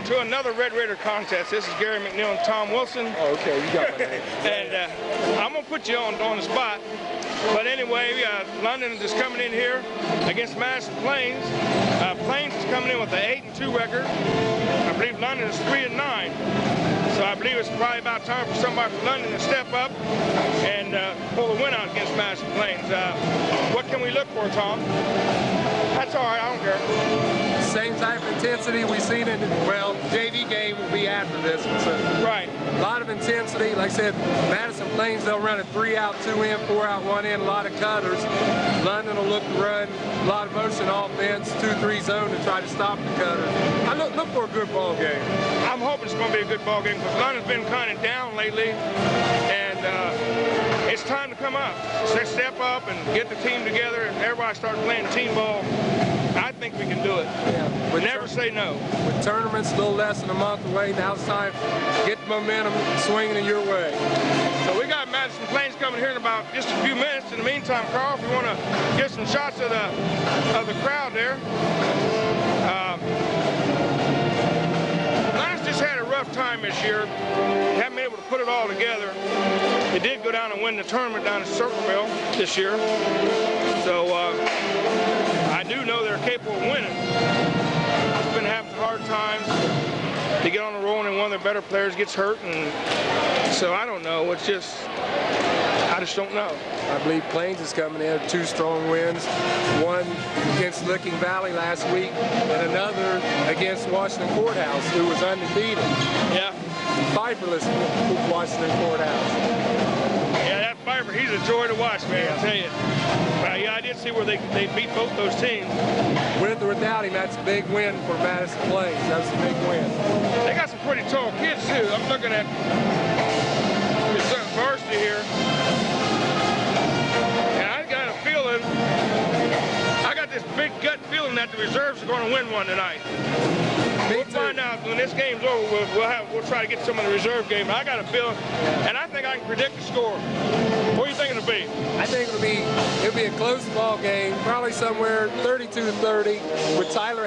welcome to another Red Raider contest. This is Gary McNeil and Tom Wilson. Oh, okay, you got my name. And I'm going to put you on the spot. But anyway, London is coming in here against Madison Plains. Plains is coming in with an 8-2 record. I believe London is 3-9. So I believe it's probably about time for somebody from London to step up and pull a win out against Madison Plains. What can we look for, Tom? That's all right, I don't care. Same type of intensity we've seen in, well, JV game will be after this one. So right. A lot of intensity. Like I said, Madison Plains, they'll run a 3 out, 2 in, 4 out, 1 in, a lot of cutters. London will look to run a lot of motion offense, 2-3 zone to try to stop the cutter. I look for a good ball game. I'm hoping it's going to be a good ball game because London's been kind of down lately, and it's time to come up. So step up and get the team together and everybody start playing team ball. I think we can do it. Yeah. Never say no. With tournaments a little less than a month away, now it's time to get the momentum swinging in your way. So we got Madison Plains coming here in about just a few minutes. In the meantime, Carl, if you want to get some shots of the crowd there. London's just had a rough time this year. Haven't been able to put it all together. They did go down and win the tournament down in Circleville this year. So I do know they're capable of winning. It's been having hard times to get on the roll, and one of their better players gets hurt, and so I don't know. It's just, I just don't know. I believe Plains is coming in with 2 strong wins. One against Licking Valley last week, and another against Washington Courthouse, who was undefeated. Yeah. Fiberless Washington Courthouse. Yeah, that Fiber, he's a joy to watch, man, I tell you. Yeah, I did see where they beat both those teams. With or without him, that's a big win for Madison Plains. That's a big win. They got some pretty tall kids, too. I'm looking at the varsity here. And I got a feeling, I got this big gut feeling that the reserves are going to win one tonight. We'll find out when this game's over. We'll try to get some of the reserve game. I got a feeling, and I think I can predict the score. What do you think it'll be? I think it'll be a close ball game, probably somewhere 32-30, with Tyler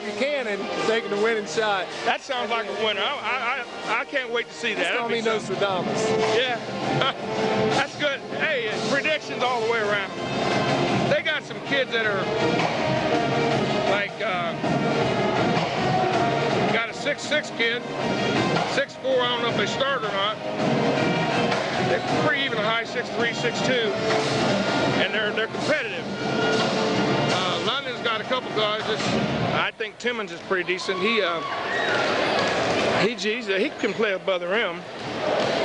Buchanan taking the winning shot. That sounds like a winner. I can't wait to see that. It's going to be Nostradamus. Yeah, that's good. Hey, predictions all the way around. They got some kids that are like. Got a 6'6" kid, 6'4", I don't know if they start or not. They're pretty even high, 6'3", 6'2", and they're competitive. London's got a couple guys. I think Timmons is pretty decent. He can play above the rim.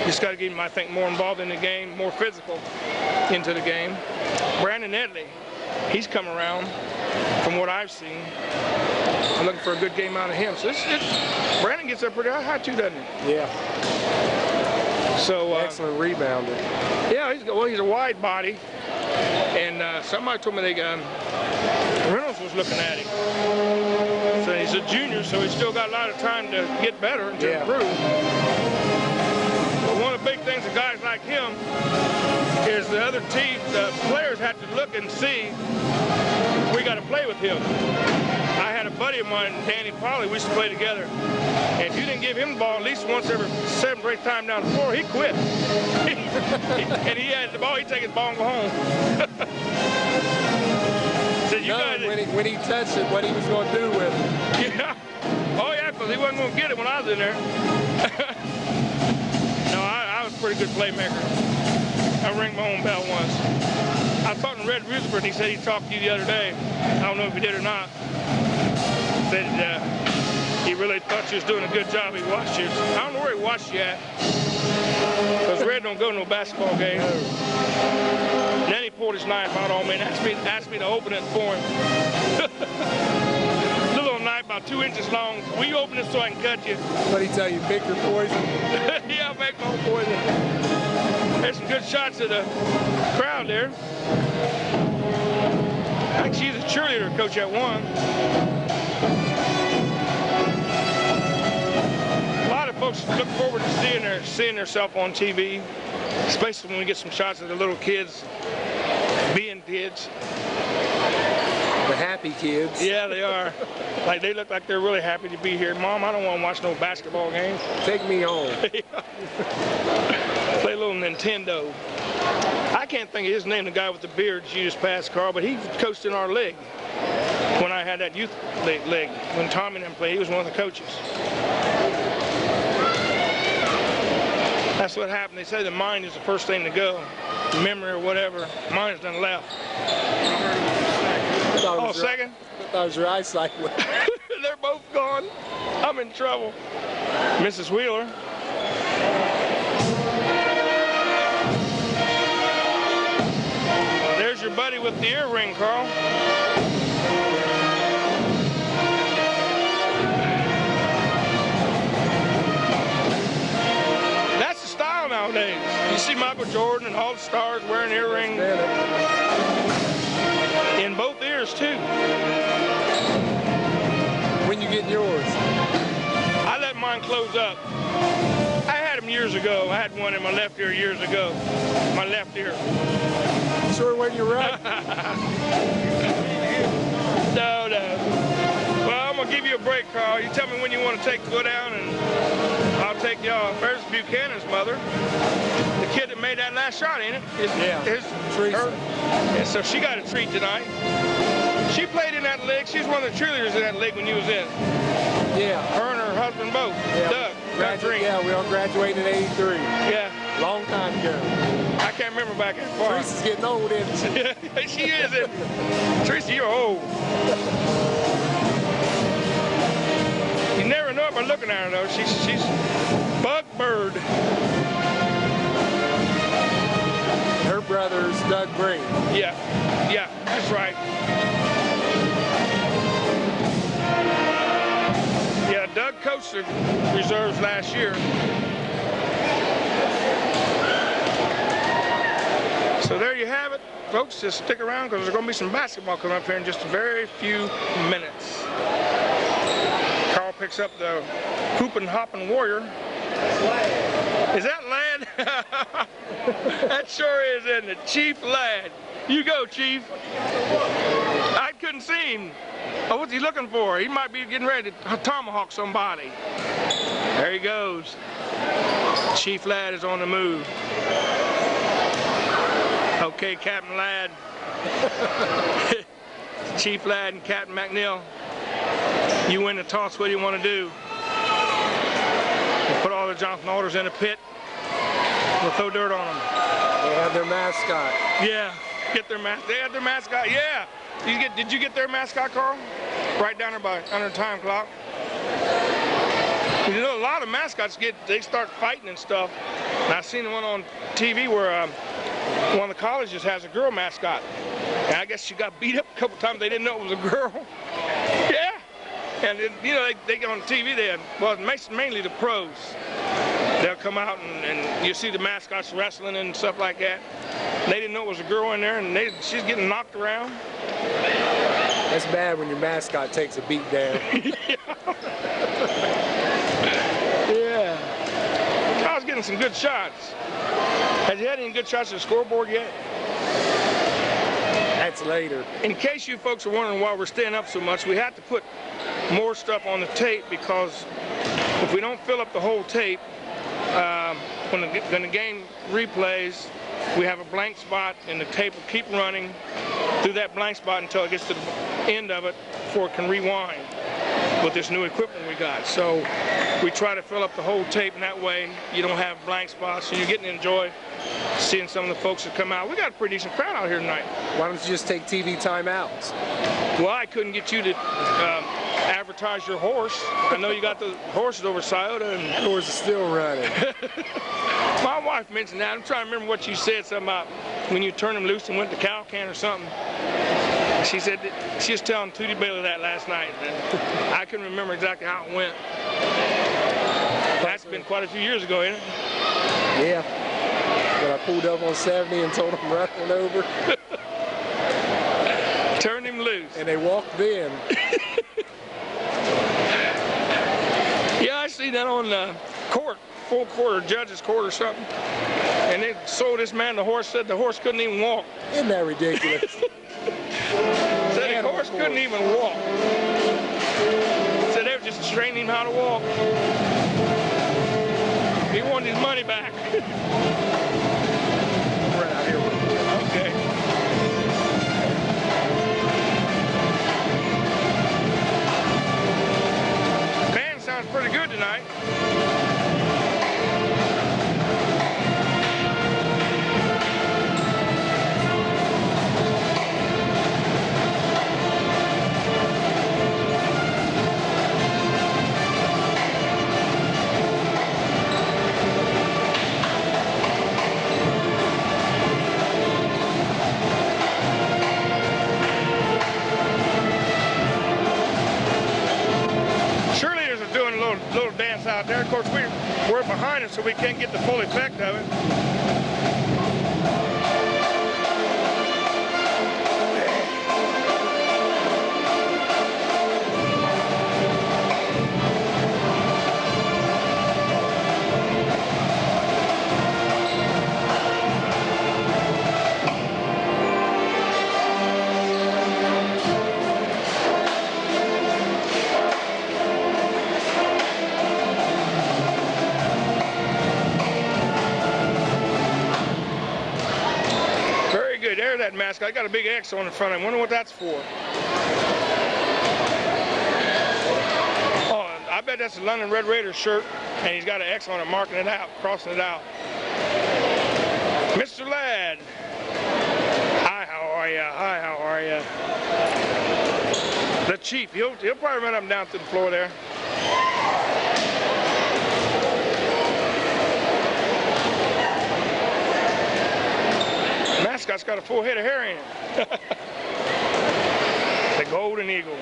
Just got to get him, I think, more involved in the game, more physical into the game. Brandon Edley, he's come around from what I've seen. I'm looking for a good game out of him. So Brandon gets up pretty high too, doesn't he? Yeah. So excellent rebounder. Yeah, he's a wide body, and somebody told me Reynolds was looking at him. So he's a junior, so he's still got a lot of time to get better and to improve. But one of the big things of guys like him is the other team, the players have to look and see. We got to play with him. I had a buddy of mine, Danny Polly, we used to play together. And if you didn't give him the ball at least once every 7th or 8th time down the floor, he quit. And he had the ball, he'd take his ball and go home. Said, you guys, when he touched it, what he was going to do with it. Yeah. Oh, yeah, because he wasn't going to get it when I was in there. No, I was a pretty good playmaker. I rang my own bell once. I was talking to Red Rutherford, and he said he talked to you the other day. I don't know if he did or not. Said he really thought you was doing a good job. He watched you. I don't know where he watched you at. Because Red don't go to no basketball game. And then he pulled his knife out on me and asked me to open it for him. Little knife about 2 inches long. Will you open it so I can cut you? What did he tell you, pick your poison? Yeah, make my own poison. There's some good shots of the crowd there. I think she's a cheerleader coach at one. A lot of folks look forward to seeing themselves on TV, especially when we get some shots of the little kids being kids. The happy kids. Yeah, they are. Like, they look like they're really happy to be here. Mom, I don't want to watch no basketball games. Take me home. Play a little Nintendo. I can't think of his name, the guy with the beard you just passed, Carl, but he coached in our league when I had that youth league. When Tommy and them played, he was one of the coaches. That's what happened. They say the mind is the first thing to go. Memory or whatever. Mine's done left. Oh, second? I thought it was your eyesight. They're both gone. I'm in trouble. Mrs. Wheeler. There's your buddy with the earring, Carl. That's the style nowadays. You see Michael Jordan and all the stars wearing earrings. In both ears, too. When you getting yours? I let mine close up. I had them years ago. I had one in my left ear years ago. My left ear. Sure when you're right? No. Well, I'm going to give you a break, Carl. You tell me when you want to go down, and I'll take you off. There's Buchanan's mother. The kid that made that last shot, ain't it? Teresa. Yeah, so she got a treat tonight. She played in that league. She was one of the cheerleaders in that league when you was in. Yeah. Her and her husband both. Yeah. Doug. Yeah, we all graduated in '83. Yeah. Long time ago. I can't remember back that far. Teresa's getting old, isn't she? Yeah, she is. Teresa, you're old. You never know it by looking at her, though. She's bug bird. Her brother's Doug Green. Yeah, that's right. Yeah, Doug coached the reserves last year. So there you have it, folks. Just stick around because there's going to be some basketball coming up here in just a very few minutes. Carl picks up the hooping, hopping warrior. Is that Ladd? That sure is, isn't it? Chief Ladd. You go, Chief. I couldn't see him. Oh, what's he looking for? He might be getting ready to tomahawk somebody. There he goes. Chief Ladd is on the move. Okay, Captain Ladd. Chief Ladd and Captain McNeil. You win the toss. What do you want to do? We'll put all the Johnson orders in a pit. We'll throw dirt on them. They have their mascot. Yeah, get their mascot. They have their mascot. Yeah. Did you get their mascot, Carl? Right down there by under the time clock. You know, a lot of mascots they start fighting and stuff. And I seen one on TV where one of the colleges has a girl mascot. And I guess she got beat up a couple times. They didn't know it was a girl. Yeah. And you know, they get on TV there. Well, it's mainly the pros. They'll come out and you see the mascots wrestling and stuff like that. They didn't know it was a girl in there, and she's getting knocked around. That's bad when your mascot takes a beat down. Yeah. I was getting some good shots. Has you had any good shots at the scoreboard yet? That's later. In case you folks are wondering why we're staying up so much, we have to put more stuff on the tape because if we don't fill up the whole tape, when the game replays, we have a blank spot and the tape will keep running through that blank spot until it gets to the end of it before it can rewind with this new equipment we got. So we try to fill up the whole tape, and that way you don't have blank spots, so you're getting to enjoy seeing some of the folks that come out. We got a pretty decent crowd out here tonight. Why don't you just take TV timeouts? Well, I couldn't get you to advertise your horse. I know you got the horses over Scioto. And that horse is still running. My wife mentioned that. I'm trying to remember what you said, something about when you turned him loose and went to cow can or something. She said that she was telling Tootie Bailey that last night. And I couldn't remember exactly how it went. That's been quite a few years ago, isn't it? Yeah. When I pulled up on 70 and told him right on over. Turned him loose. And they walked in. Yeah, I see that on court, full court or judge's court or something. And they sold this man the horse, said the horse couldn't even walk. Isn't that ridiculous? Said the horse Mask couldn't even walk. So they were just training him how to walk. He wanted his money back. Right out here with him. Okay. Band sounds pretty good tonight. Little dance out there. Of course, we're behind it, so we can't get the full effect of it. There's that mask. I got a big X on the front. I wonder what that's for. Oh, I bet that's a London Red Raiders shirt, and he's got an X on it, marking it out, crossing it out. Mr. Ladd. Hi, how are ya? Hi, how are ya? The Chief. He'll probably run up and down through the floor there. Mascot's got a full head of hair in it. The Golden Eagle.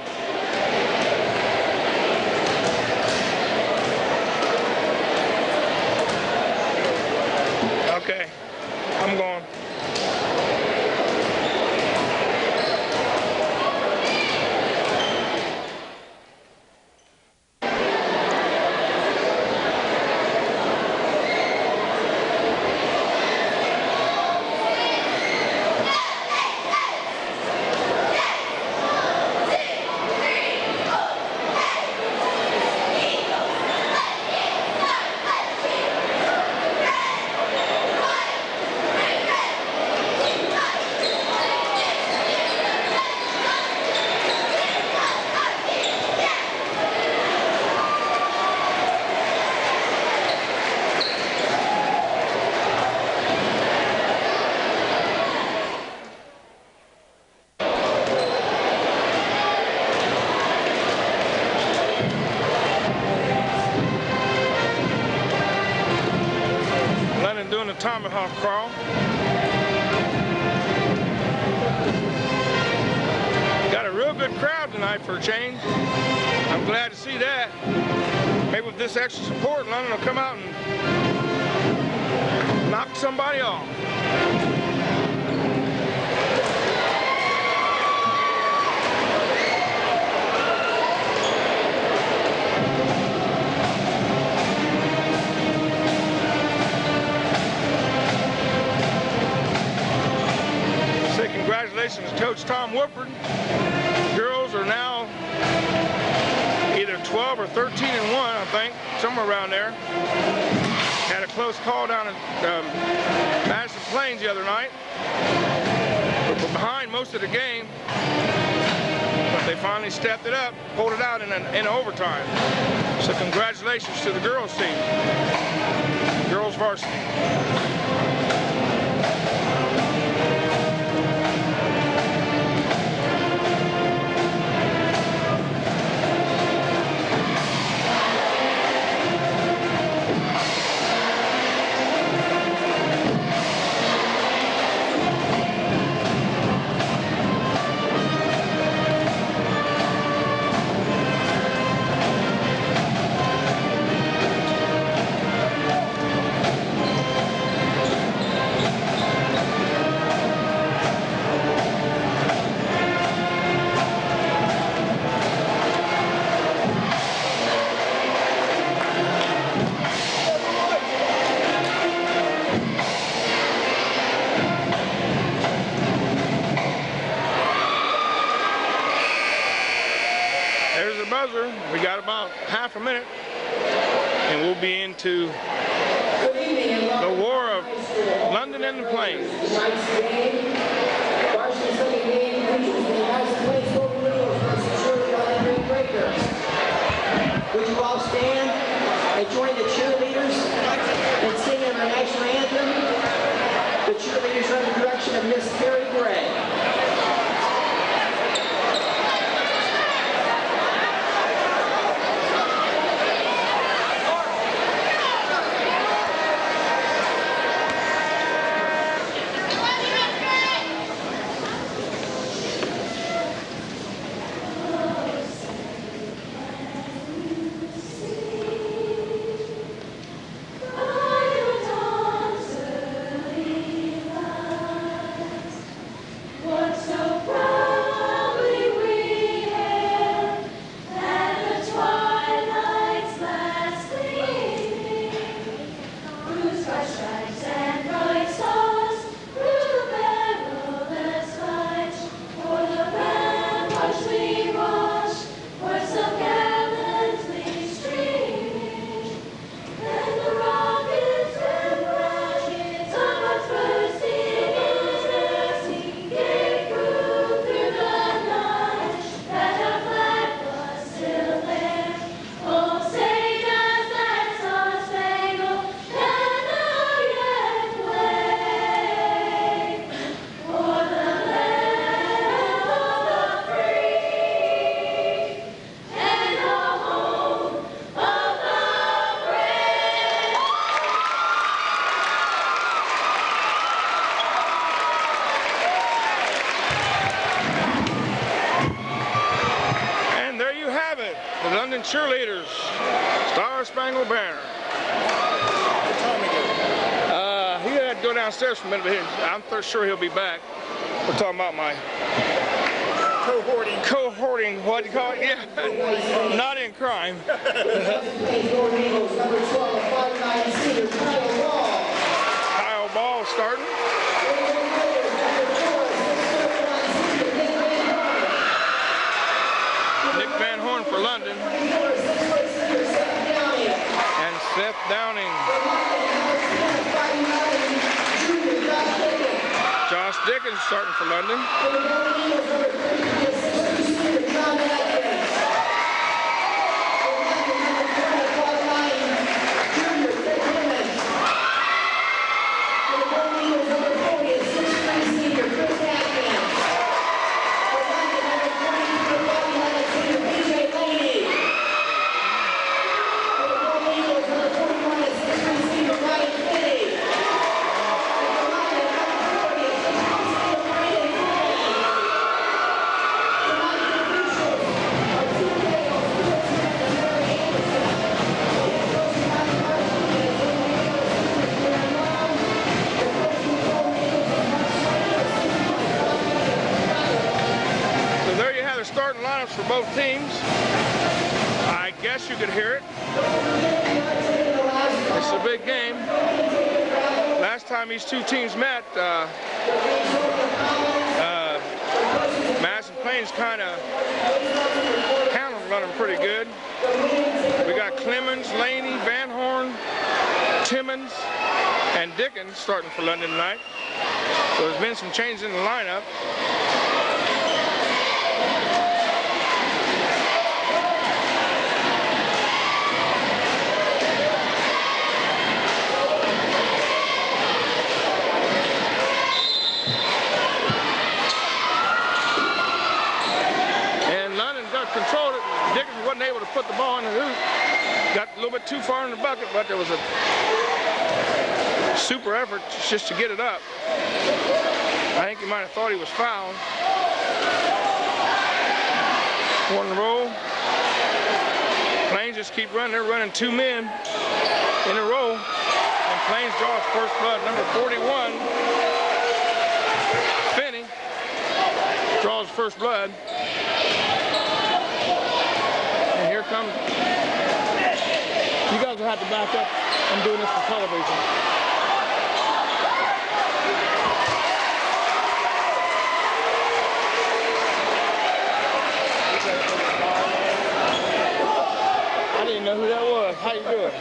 Okay, I'm going. Doing the tomahawk crawl. Got a real good crowd tonight for a change. I'm glad to see that. Maybe with this extra support, London will come out and knock somebody off. Congratulations to Coach Tom Woodford. Girls are now either 12 or 13-1, I think, somewhere around there. Had a close call down at Madison Plains the other night. We were behind most of the game, but they finally stepped it up, pulled it out in overtime. So congratulations to the girls team, girls varsity. a minute, and we'll be into the war of London and the Plains. Would you all stand and join the cheerleaders in singing our national anthem? The cheerleaders are under the direction of Miss Carrie Gray. The London Cheerleaders, Star Spangled Banner. He had to go downstairs for a minute, but I'm sure he'll be back. We're talking about my cohorting, what do you call it? Yeah, not in crime. Kyle Ball starting. For London, and Seth Downing. Josh Dickens starting for London. Starting lineups for both teams. I guess you could hear it. It's a big game. Last time these two teams met, Madison Plains kind of handled London pretty good. We got Clemens, Laney, Van Horn, Timmons, and Dickens starting for London tonight. So there's been some changes in the lineup. Controlled it. Dickens wasn't able to put the ball in the hoop. Got a little bit too far in the bucket, but there was a super effort just to get it up. I think he might have thought he was fouled. One in a row. Plains just keep running. They're running two men in a row. And Plains draws first blood. Number 41, Finney, draws first blood. Here comes. You guys will have to back up. I'm doing this for television. I didn't know that was. How you doing?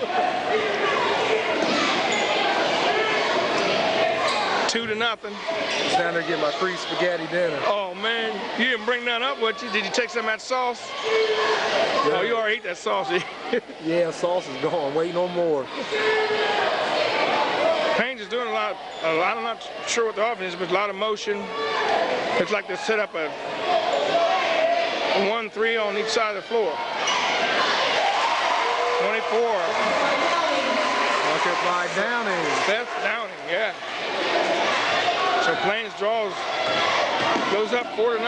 2-0. Just down there getting my free spaghetti dinner. Oh man, you didn't bring none up, what you? Did you take some of that sauce? Yeah. Oh, you already ate that sauce. Yeah, sauce is gone. Waiting on more. Payne's is doing a lot. I'm not sure what the offense is, but a lot of motion. Looks like they set up a 1-3 on each side of the floor. 24. Look at by Downing. Beth Downing, yeah. So Plains draws, goes up 4-0.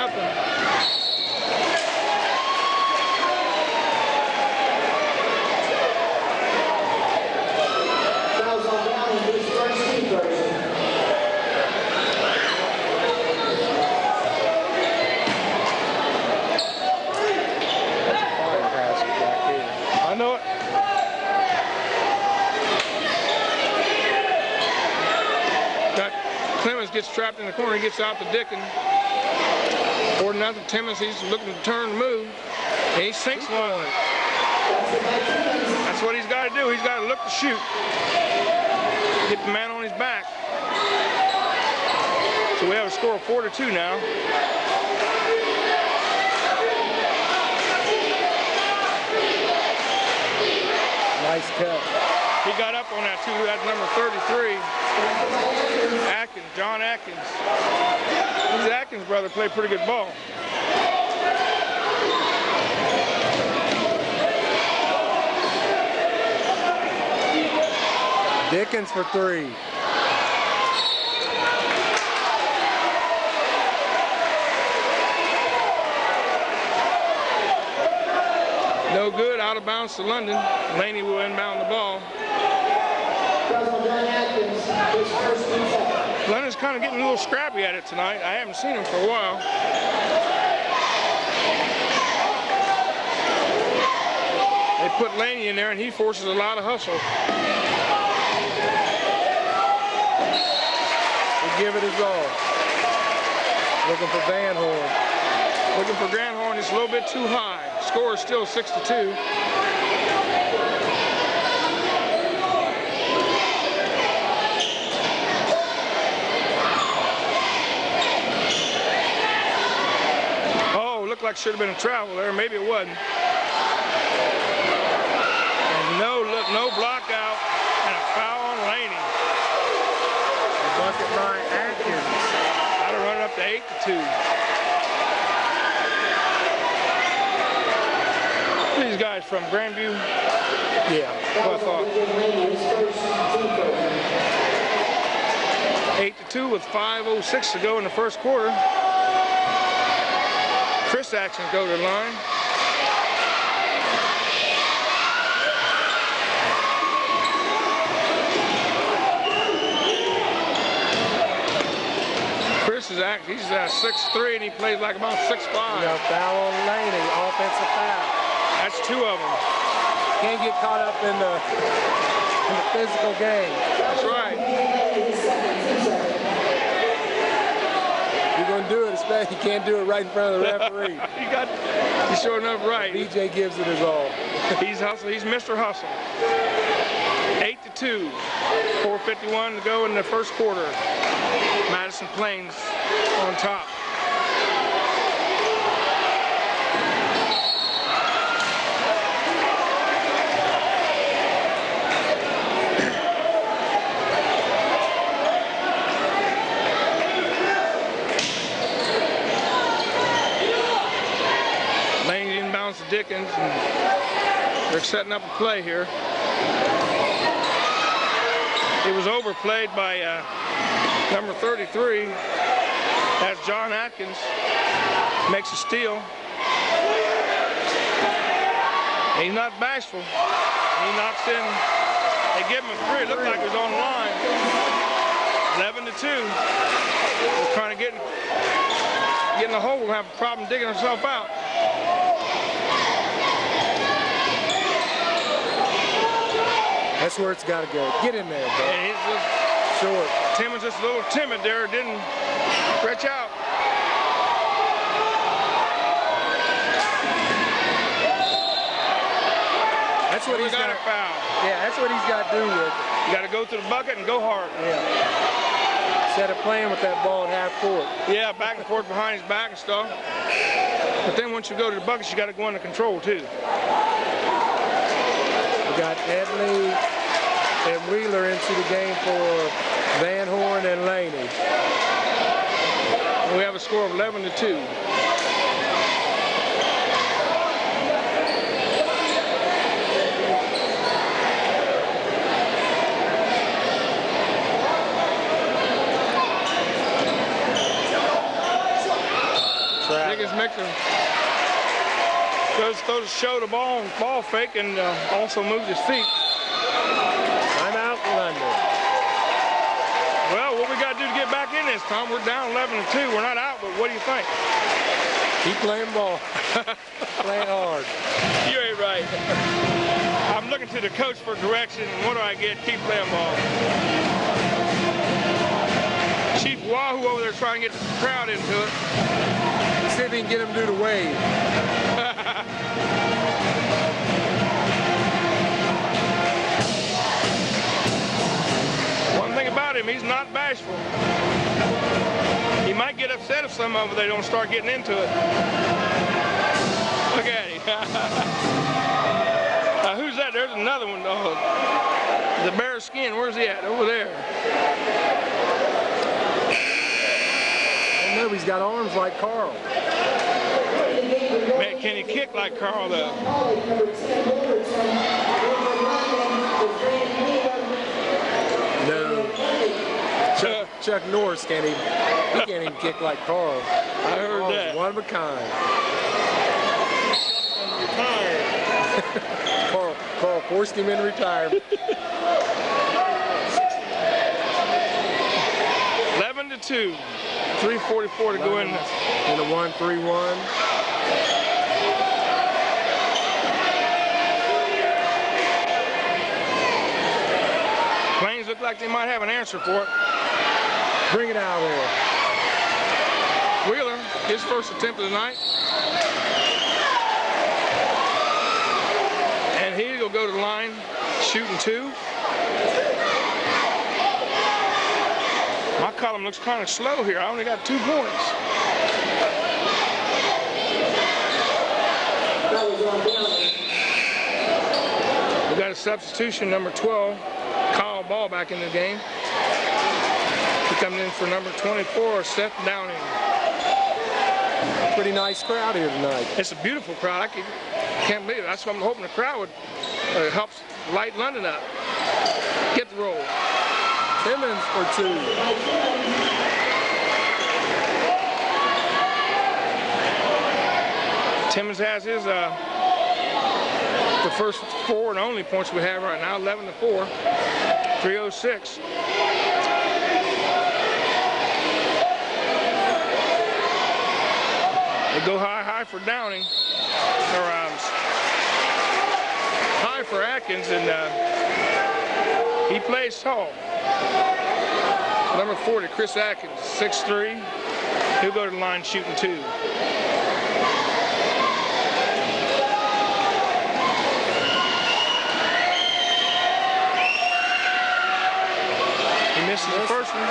Fouls on Downing, his first team version. I know it. Clemens gets trapped in the corner. He gets out to Dickens. 4-0. Timmons, he's looking to turn and move. And he sinks one. That's what he's got to do. He's got to look to shoot. Get the man on his back. So we have a score of 4-2 now. Nice cut. He got up on that too. That's number 33. Atkins, John Atkins. His Atkins brother played pretty good ball. Dickens for 3. No good, out of bounds to London. Laney will inbound the ball. London's kind of getting a little scrappy at it tonight. I haven't seen him for a while. They put Laney in there and he forces a lot of hustle. They give it his all. Looking for Van Horn. Looking for Granhorn, it's a little bit too high. Score is still 6-2. Oh, looked like should have been a travel there. Maybe it wasn't. And no block out and a foul on Laney. The bucket by Atkins. Got to run it up to 8-2. These guys from Grandview? Yeah. What I thought. 8-2 with 5:06 to go in the first quarter. Chris Atkins go to the line. Chris is he's 6'3" and he plays like about 6'5". No foul on Laney, offensive foul. That's 2 of them. Can't get caught up in the physical game. That's right. You're going to do it, especially you can't do it right in front of the referee. He's sure enough right. BJ gives it his all. He's hustle. He's Mr. Hustle. 8-2. 4:51 to go in the first quarter. Madison Plains on top. To Dickens, and they're setting up a play here. It was overplayed by number 33. That's John Atkins. Makes a steal. He's not bashful. He knocks in. They give him a 3. It looked like he was on the line. 11-2. He's trying to get in the hole and have a problem digging himself out. That's where it's got to go. Get in there, bro. And he's just short. Timmons just a little timid there. Didn't stretch out. That's what he's got to foul. Yeah, that's what he's got to do with it. You got to go to the bucket and go hard. Yeah. Instead of playing with that ball at half court. Yeah, back and forth behind his back and stuff. But then once you go to the buckets, you got to go under control too. We got Edley and Wheeler into the game for Van Horn and Laney. We have a score of 11-2. Biggest mixer goes to show the ball fake and also moves his feet. Timeout, London. Well, what we got to do to get back in this, Tom? We're down 11-2. We're not out, but what do you think? Keep playing ball. Playing hard. You ain't right. I'm looking to the coach for direction, and what do I get? Keep playing ball. Chief Wahoo over there trying to get the crowd into it. See if he can get him to do the wave. One thing about him, he's not bashful. He might get upset if some of them they don't start getting into it. Look at him. Who's that? There's another one. The bear skin. Where's he at? Over there. No, he's got arms like Carl. Man, can he kick like Carl though? No. Chuck Norris can't even kick like Carl. I heard that. One of a kind. Carl forced him in retirement. 11-2. 3:44 to go in. In the 1-3-1. Plains look like they might have an answer for it. Bring it out there. Wheeler, his first attempt of the night. And he'll go to the line, shooting 2. My column looks kind of slow here. I only got 2 points. We got a substitution, number 12, Kyle Ball back in the game. He coming in for number 24, Seth Downing. Pretty nice crowd here tonight. It's a beautiful crowd. I can't believe it. That's what I'm hoping the crowd would help light London up. Get the roll. Timmons for 2. Timmons has his the first 4 and only points we have right now, 11-4, 3:06. They go high for Downing, or high for Atkins, and he plays tall. Number 40, Chris Atkins, 6'3". He'll go to the line shooting 2. He misses the first one.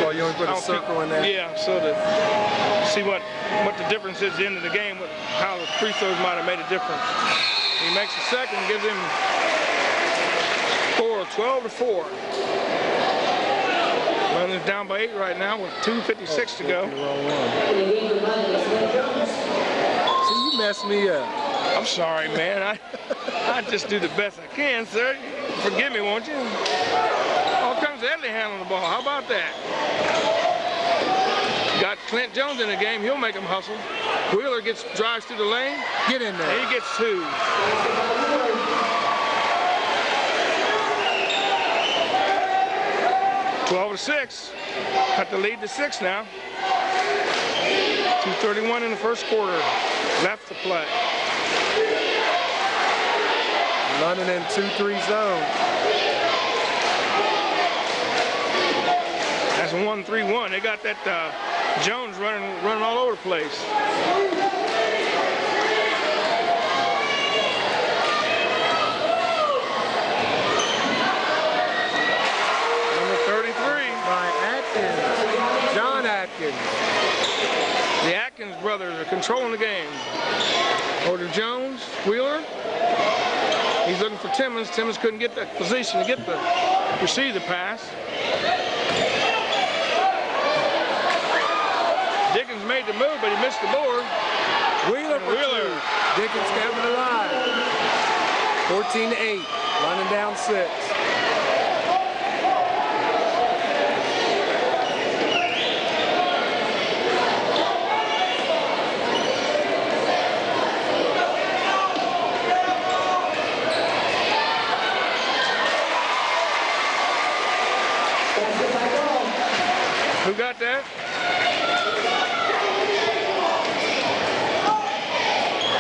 Well, you only put a circle in there. Yeah, so to see what the difference is at the end of the game, how the free throws might have made a difference. He makes the second, gives him 12-4. London's down by 8 right now with 2:56 to go. See, you messed me up. I'm sorry, man. I just do the best I can, sir. Forgive me, won't you? All comes Edley handling the ball. How about that? Got Clint Jones in the game. He'll make him hustle. Wheeler drives through the lane. Get in there. And he gets 2. (12-6). Cut the lead to 6 now. 2:31 in the first quarter. Left to play. London in 2-3 zone. That's a 1-3-1. They got that Jones running all over the place. the game. Over to Jones, Wheeler. He's looking for Timmons. Timmons couldn't get that position to receive the pass. Dickens made the move, but he missed the board. Wheeler for two. Dickens coming alive. 14-8, running down 6. Who got that?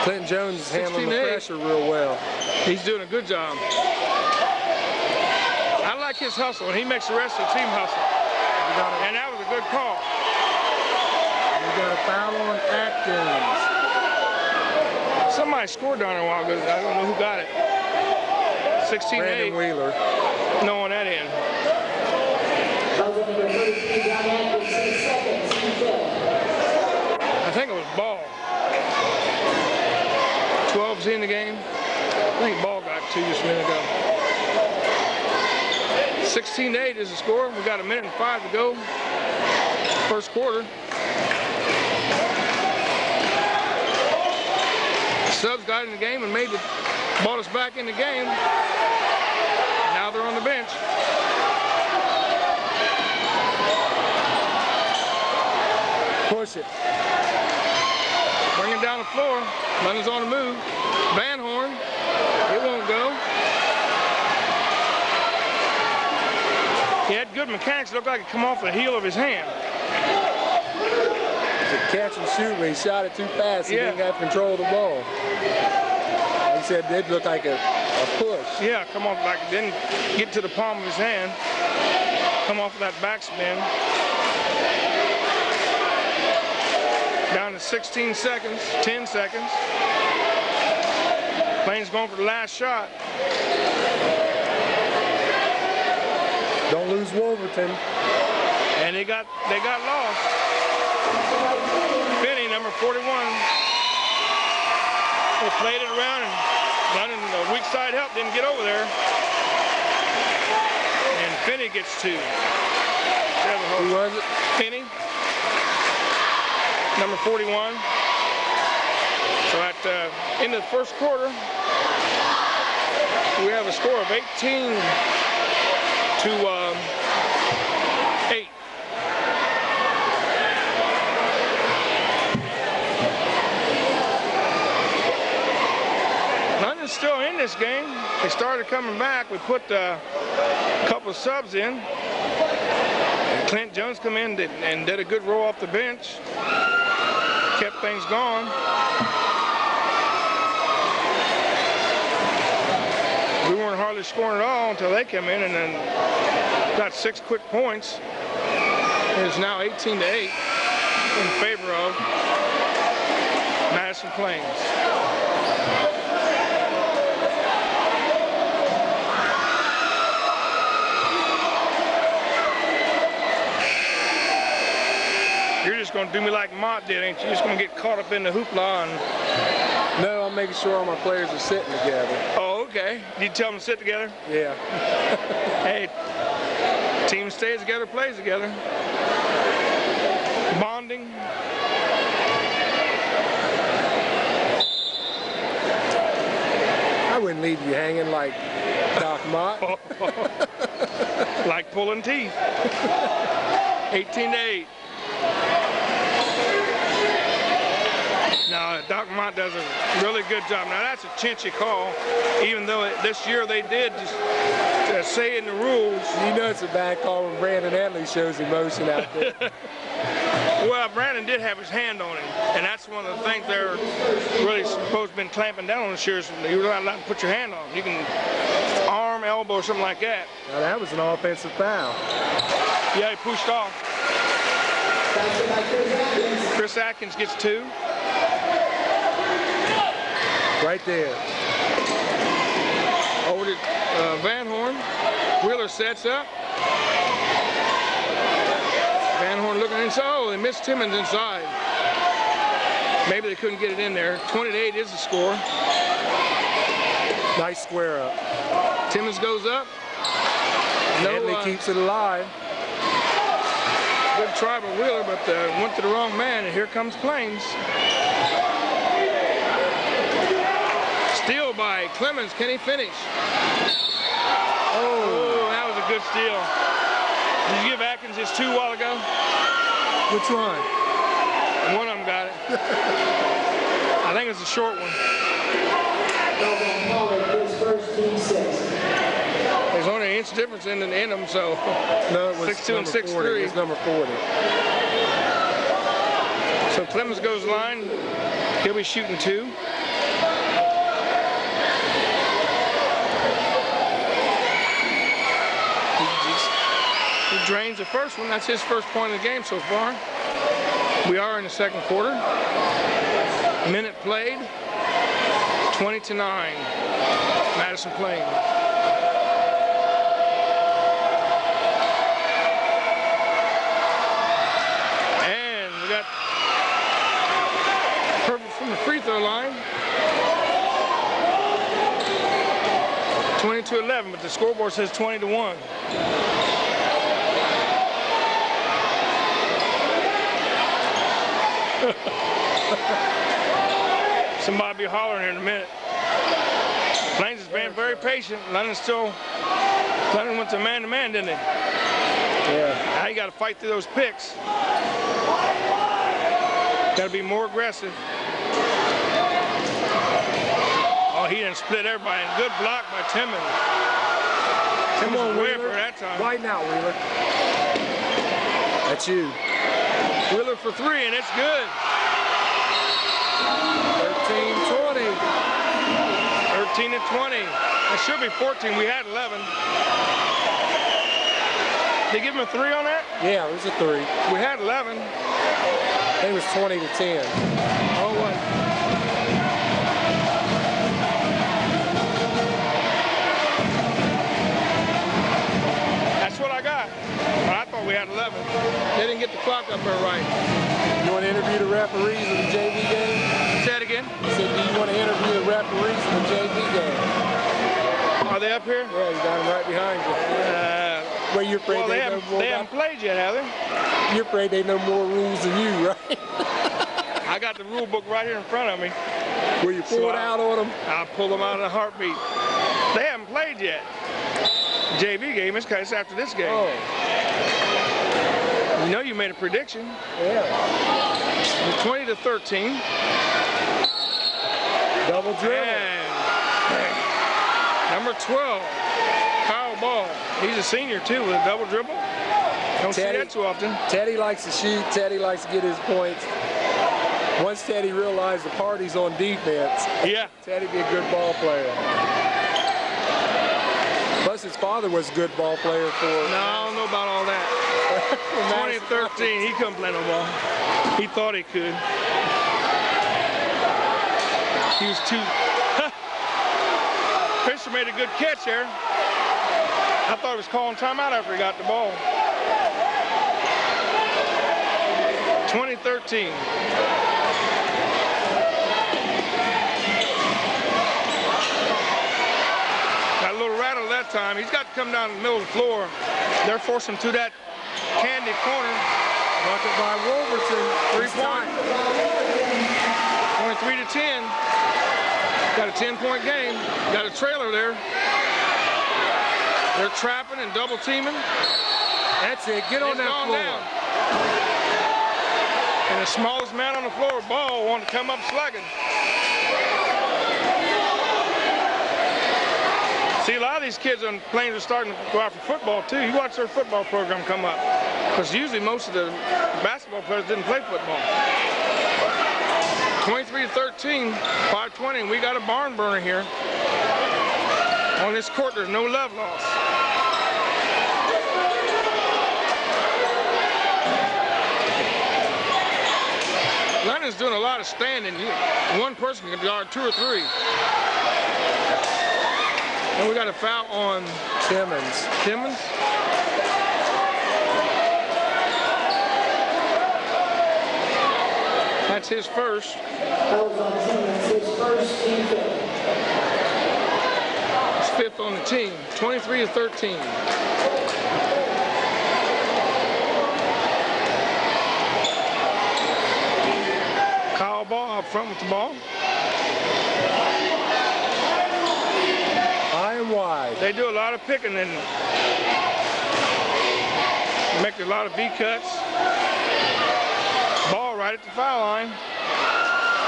Clinton Jones is handling the pressure real well. He's doing a good job. I like his hustle, and he makes the rest of the team hustle. And that was a good call. We got a foul on Atkins. Somebody scored down there a while ago. I don't know who got it. 16-8. Brandon Wheeler. No on that end. I think it was Ball. 12's in the game. I think Ball got 2 just a minute ago. 16-8 is the score. We got 1:05 to go. First quarter. Subs got in the game and brought us back in the game. Now they're on the bench. Push it. Bring it down the floor. London's on the move. Van Horn. It won't go. He had good mechanics. It looked like it come off the heel of his hand. It's a catch and shoot when he shot it too fast. He didn't have control of the ball. He said it looked like a push. Yeah, come off like it didn't get to the palm of his hand. Come off of that backspin. Down to 16 seconds, 10 seconds. Plains going for the last shot. Don't lose Wolverton. And they got lost. Finney, number 41. They played it around and London, the weak side help, didn't get over there. And Finney gets 2. Who was it? Finney. Number 41. So at the end of the first quarter, we have a score of 18 to 8. London's still in this game. They started coming back. We put a couple of subs in. Clint Jones come in and did a good roll off the bench. Kept things going. We weren't hardly scoring at all until they came in and then got 6 quick points. It's now 18 to 8 in favor of Madison Plains. You're just going to do me like Mott did, ain't you? You're just going to get caught up in the hoopla and... No, I'm making sure all my players are sitting together. Oh, okay. You tell them to sit together? Yeah. Hey, team stays together, plays together. Bonding. I wouldn't leave you hanging like Doc Mott. Like pulling teeth. 18 to 8. Now, Doc Mott does a really good job. Now, that's a chinchy call, even though this year they did just say in the rules. You know it's a bad call when Brandon Edley shows emotion out there. Well, Brandon did have his hand on him, and that's one of the things they're really supposed to have been clamping down on this year. You're not allowed to put your hand on him. You can arm, elbow, or something like that. Now, that was an offensive foul. Yeah, he pushed off. Chris Atkins gets 2. Right there. Over to Van Horn. Wheeler sets up. Van Horn looking inside. Oh, they missed Timmons inside. Maybe they couldn't get it in there. 20-8 is the score. Nice square up. Timmons goes up. Headley keeps it alive. Good try by Wheeler, but went to the wrong man, and here comes Plains. Steal by Clemens. Can he finish? Oh, that was a good steal. Did you give Atkins his 2 a while ago? Which one? One of them got it. I think it's a short one. There's only an inch difference in them, so no, it was 6'2" and 6'3". It's number 40. So Clemens goes line. He'll be shooting 2. He drains the first one. That's his first point of the game so far. We are in the second quarter. Minute played. 20-9. Madison Plains. And we got Purple from the free throw line. 20-11, but the scoreboard says 20-1. Somebody be hollering here in a minute. Plains has been very patient. London went to man-to-man, didn't they? Yeah. Now you got to fight through those picks. Got to be more aggressive. Oh, he didn't split everybody. Good block by Timmons. Timmons was way up for that time. Right now, Wheeler. That's you. Wheeler for 3, and it's good. 13-20. 13-20. It should be 14. We had 11. They give him a 3 on that? Yeah, it was a 3. We had 11. I think it was 20-10. Oh, what? That's what I got. But I thought we had 11. They didn't get the clock up there right. You want to interview the referees in the JV game? Say it again. I said, do you want to interview the referees in the JV game? Are they up here? Yeah, you got them right behind you. Well, you're afraid well, they haven't played yet, have they? You're afraid they know more rules than you, right? I got the rule book right here in front of me. Will you pull it out on them? I'll pull them out in a heartbeat. They haven't played yet. JV game is after this game. Oh. You know you made a prediction. Yeah. 20-13. Double dribble. And number 12, Kyle Ball. He's a senior too with a double dribble. Don't see that too often. Teddy likes to shoot. Teddy likes to get his points. Once Teddy realized the party's on defense, yeah, Teddy be a good ball player. Plus his father was a good ball player for. No, I don't know about all that. 2013, he couldn't play no ball. He thought he could. He was too. Fisher made a good catch there. I thought he was calling timeout after he got the ball. 2013. Got a little rattle that time. He's got to come down the middle of the floor. They're forcing him to that candy corner. Bucket by Wolverton. 3-point. 23-10. Got a 10-point game. Got a trailer there. They're trapping and double teaming. That's it. Get on that floor. Down. And the smallest man on the floor, Ball, wanted to come up slugging. See, a lot of these kids on Plains are starting to go out for football too. You watch their football program come up. Because usually most of the basketball players didn't play football. 23-13, 5:20, and we got a barn burner here. On this court, there's no love lost. London's doing a lot of standing. One person can guard 2 or 3. And we got a foul on Timmons. Timmons. That's his first. Fouls on the team. That's his first team foul. It's fifth on the team. 23-13. Kyle Ball up front with the ball. High and wide. They do a lot of picking and make a lot of V cuts. Ball right at the foul line.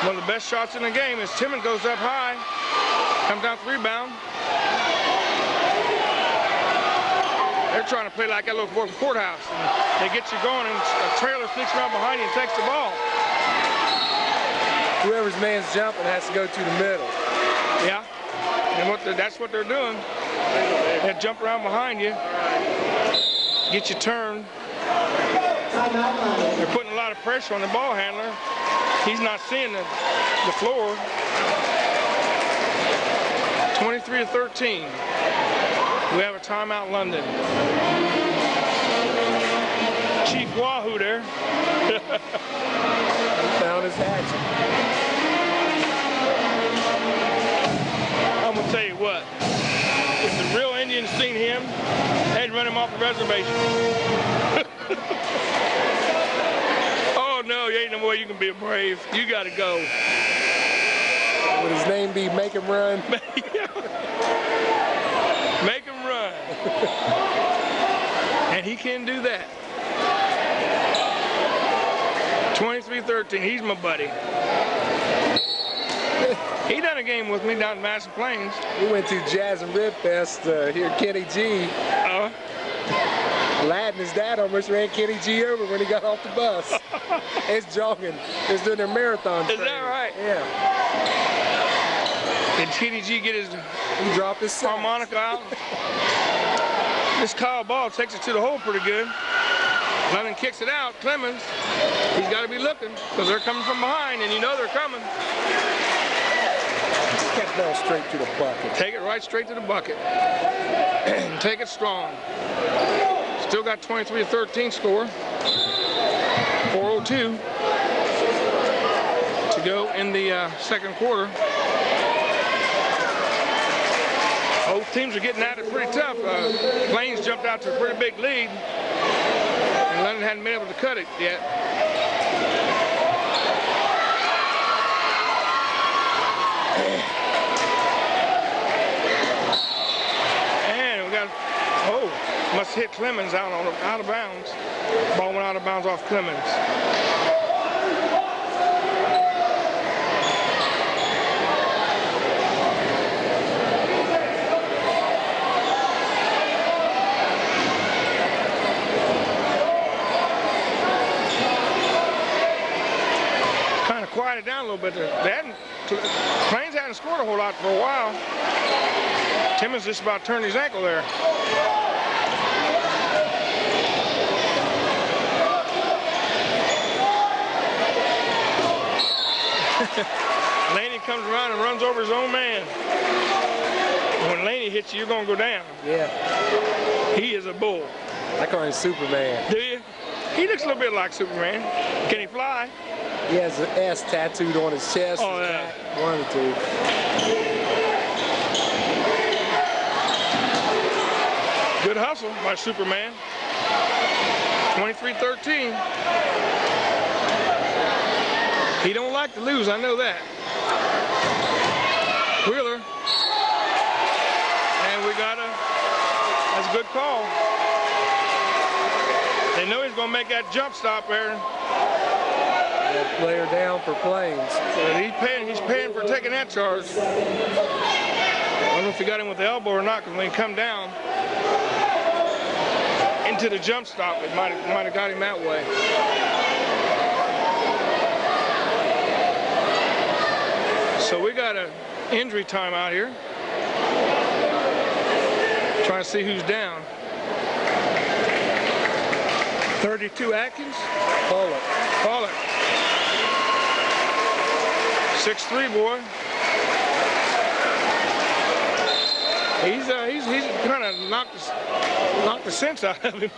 One of the best shots in the game is Timmons goes up high, comes down for rebound. They're trying to play like that little courthouse. And they get you going, and a trailer sneaks around behind you and takes the ball. Whoever's man's jumping has to go to the middle. Yeah, and that's what they're doing. They jump around behind you, get you turned. They're putting a lot of pressure on the ball handler. He's not seeing the floor. 23-13. We have a timeout, London. Chief Wahoo there. He found his hatchet. I'm gonna tell you what. If the real Indians seen him, they'd run him off the reservation. Oh no, you ain't no way you can be a Brave. You gotta go. Would his name be Make Him Run? Make him run. And he can do that. 23-13, he's my buddy. He done a game with me down in Madison Plains. We went to Jazz and Rib Fest here at Kenny G. Ladd and his dad almost ran Kenny G over when he got off the bus. It's jogging. It's doing their marathon training. Is that right? Yeah. Did Kenny G get his He dropped his socks. harmonica out? This Kyle Ball takes it to the hole pretty good. London kicks it out. Clemens, he's got to be looking because they're coming from behind, and you know they're coming. Just get the ball straight to the bucket. Take it right straight to the bucket. Take it strong. Still got 23-13 score. 4:02 to go in the second quarter. Both teams are getting at it pretty tough. Plains jumped out to a pretty big lead, and London hadn't been able to cut it yet. And we got, must hit Clemens out of bounds. Ball went out of bounds off Clemens. Quieted down a little bit there. Plains hadn't scored a whole lot for a while. Timmons just about turned his ankle there. Laney comes around and runs over his own man. When Laney hits you, you're going to go down. Yeah. He is a bull. I call him Superman. Do you? He looks a little bit like Superman. Can he fly? He has an S tattooed on his chest. Oh, yeah. One of the two. Good hustle by Superman. 23-13. He don't like to lose, I know that. Wheeler. And we got that's a good call. They know he's going to make that jump stop there. That player down for Plains. And he's paying for taking that charge. I don't know if he got him with the elbow or not, because when he come down into the jump stop, it might have got him that way. So we got an injury timeout here. Trying to see who's down. 32 Atkins. Pollock. 6'3" boy. He's kind of knocked the sense out of him.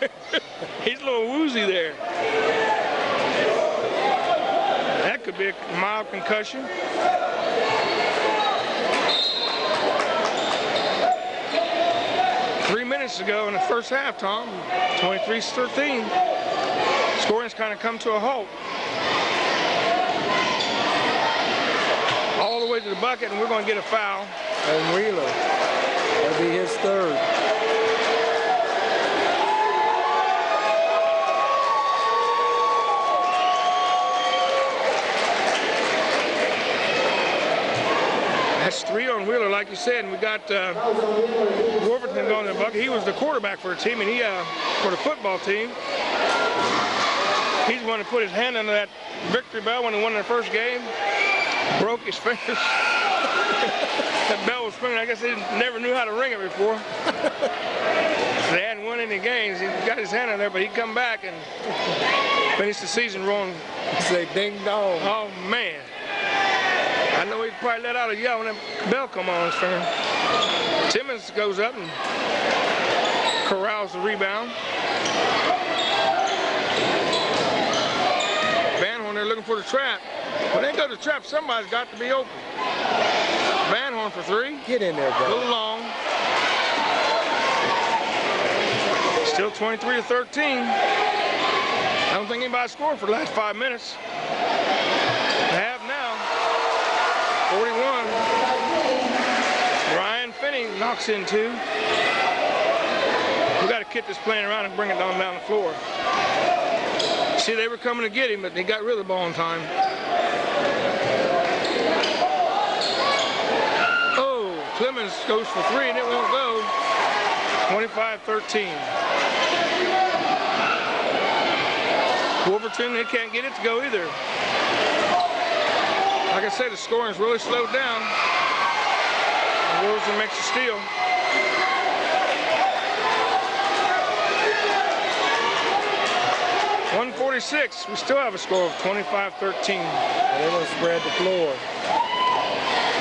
He's a little woozy there. That head. Could be a mild concussion. Minutes ago in the first half, Tom, 23-13. Scoring's kind of come to a halt. All the way to the bucket, and we're going to get a foul. And Wheeler, that'll be his third. That's 3 on Wheeler, like you said, and we got Wolverton going to the bucket. He was the quarterback for the team, and he for the football team. He's the one to put his hand under that victory bell when they won their first game. Broke his fingers. That bell was spinning. I guess they never knew how to ring it before. They hadn't won any games. He got his hand in there, but he'd come back and finish the season rolling. Say ding dong. Oh man. I know he'd probably let out a yell when that bell come on his finger. Timmons goes up and corrals the rebound. Van Horn, they're looking for the trap. When they go to the trap, somebody's got to be open. Van Horn for 3. Get in there, bro. A little long. Still 23-13. I don't think anybody scored for the last 5 minutes. They have now. 41. Ryan Finney knocks in 2. We got to kick this playing around and bring it down the floor. See, they were coming to get him, but they got rid of the ball in time. Oh, Clemens goes for 3 and it won't go. 25-13. Wolverton, they can't get it to go either. Like I said, the scoring's really slowed down. Wolverton makes a steal. .146. We still have a score of 25-13. They're going to spread the floor.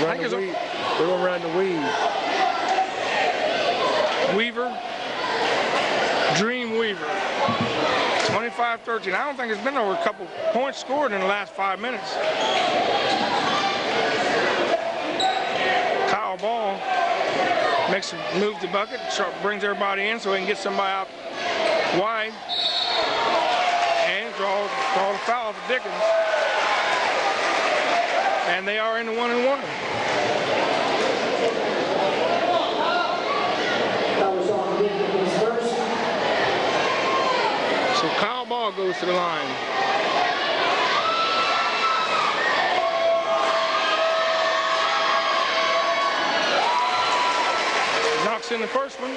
They're going to run the weave. Weaver. Dream Weaver. 25-13. I don't think there's been over a couple points scored in the last 5 minutes. Kyle Ball makes him move the bucket, brings everybody in so he can get somebody out wide. And draw the foul for Dickens. And they are in the 1-and-1. So Kyle Ball goes to the line. Knocks in the first one.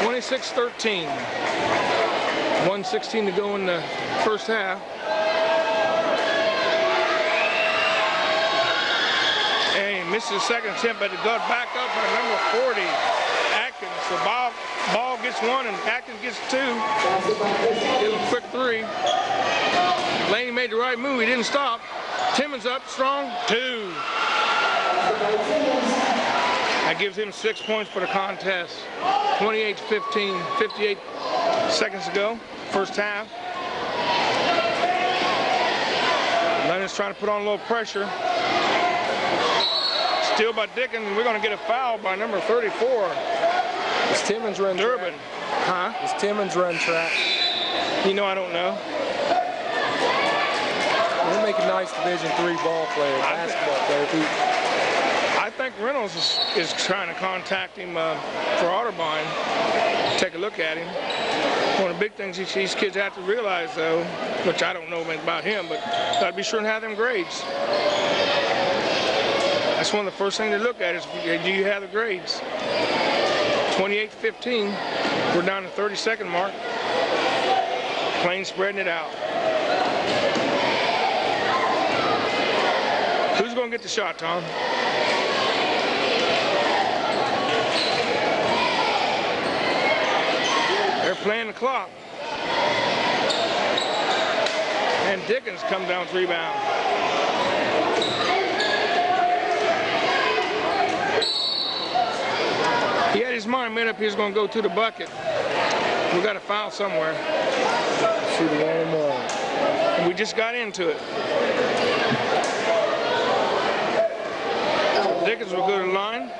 26-13. 1:16 to go in the first half. And he misses the second attempt, but it got back up by number 40, Atkins. So Ball gets 1 and Atkins gets 2. Give him a quick 3. Laney made the right move. He didn't stop. Timmons up strong. 2. That gives him 6 points for the contest. 28-15. 58 seconds to go. First half. Leonard's trying to put on a little pressure. Steal by Dickens. We're going to get a foul by number 34. Does Timmons run Durbin. track? Huh? Does Timmons run track? You know, I don't know. We'll make a nice Division III ball player, basketball player. I think Reynolds is trying to contact him for Otterbein. Take a look at him. One of the big things these kids have to realize, though, which I don't know about him, but got to be sure and have them grades. That's one of the first things they look at is, do you have the grades? 28-15. We're down to the 30-second mark. Plain spreading it out. Who's going to get the shot, Tom? They're playing the clock. And Dickens comes down with rebound. He had his mind made up he was going to go to the bucket. We got a foul somewhere. Shoot 1-on-1. We just got into it. Dickens will go to the line.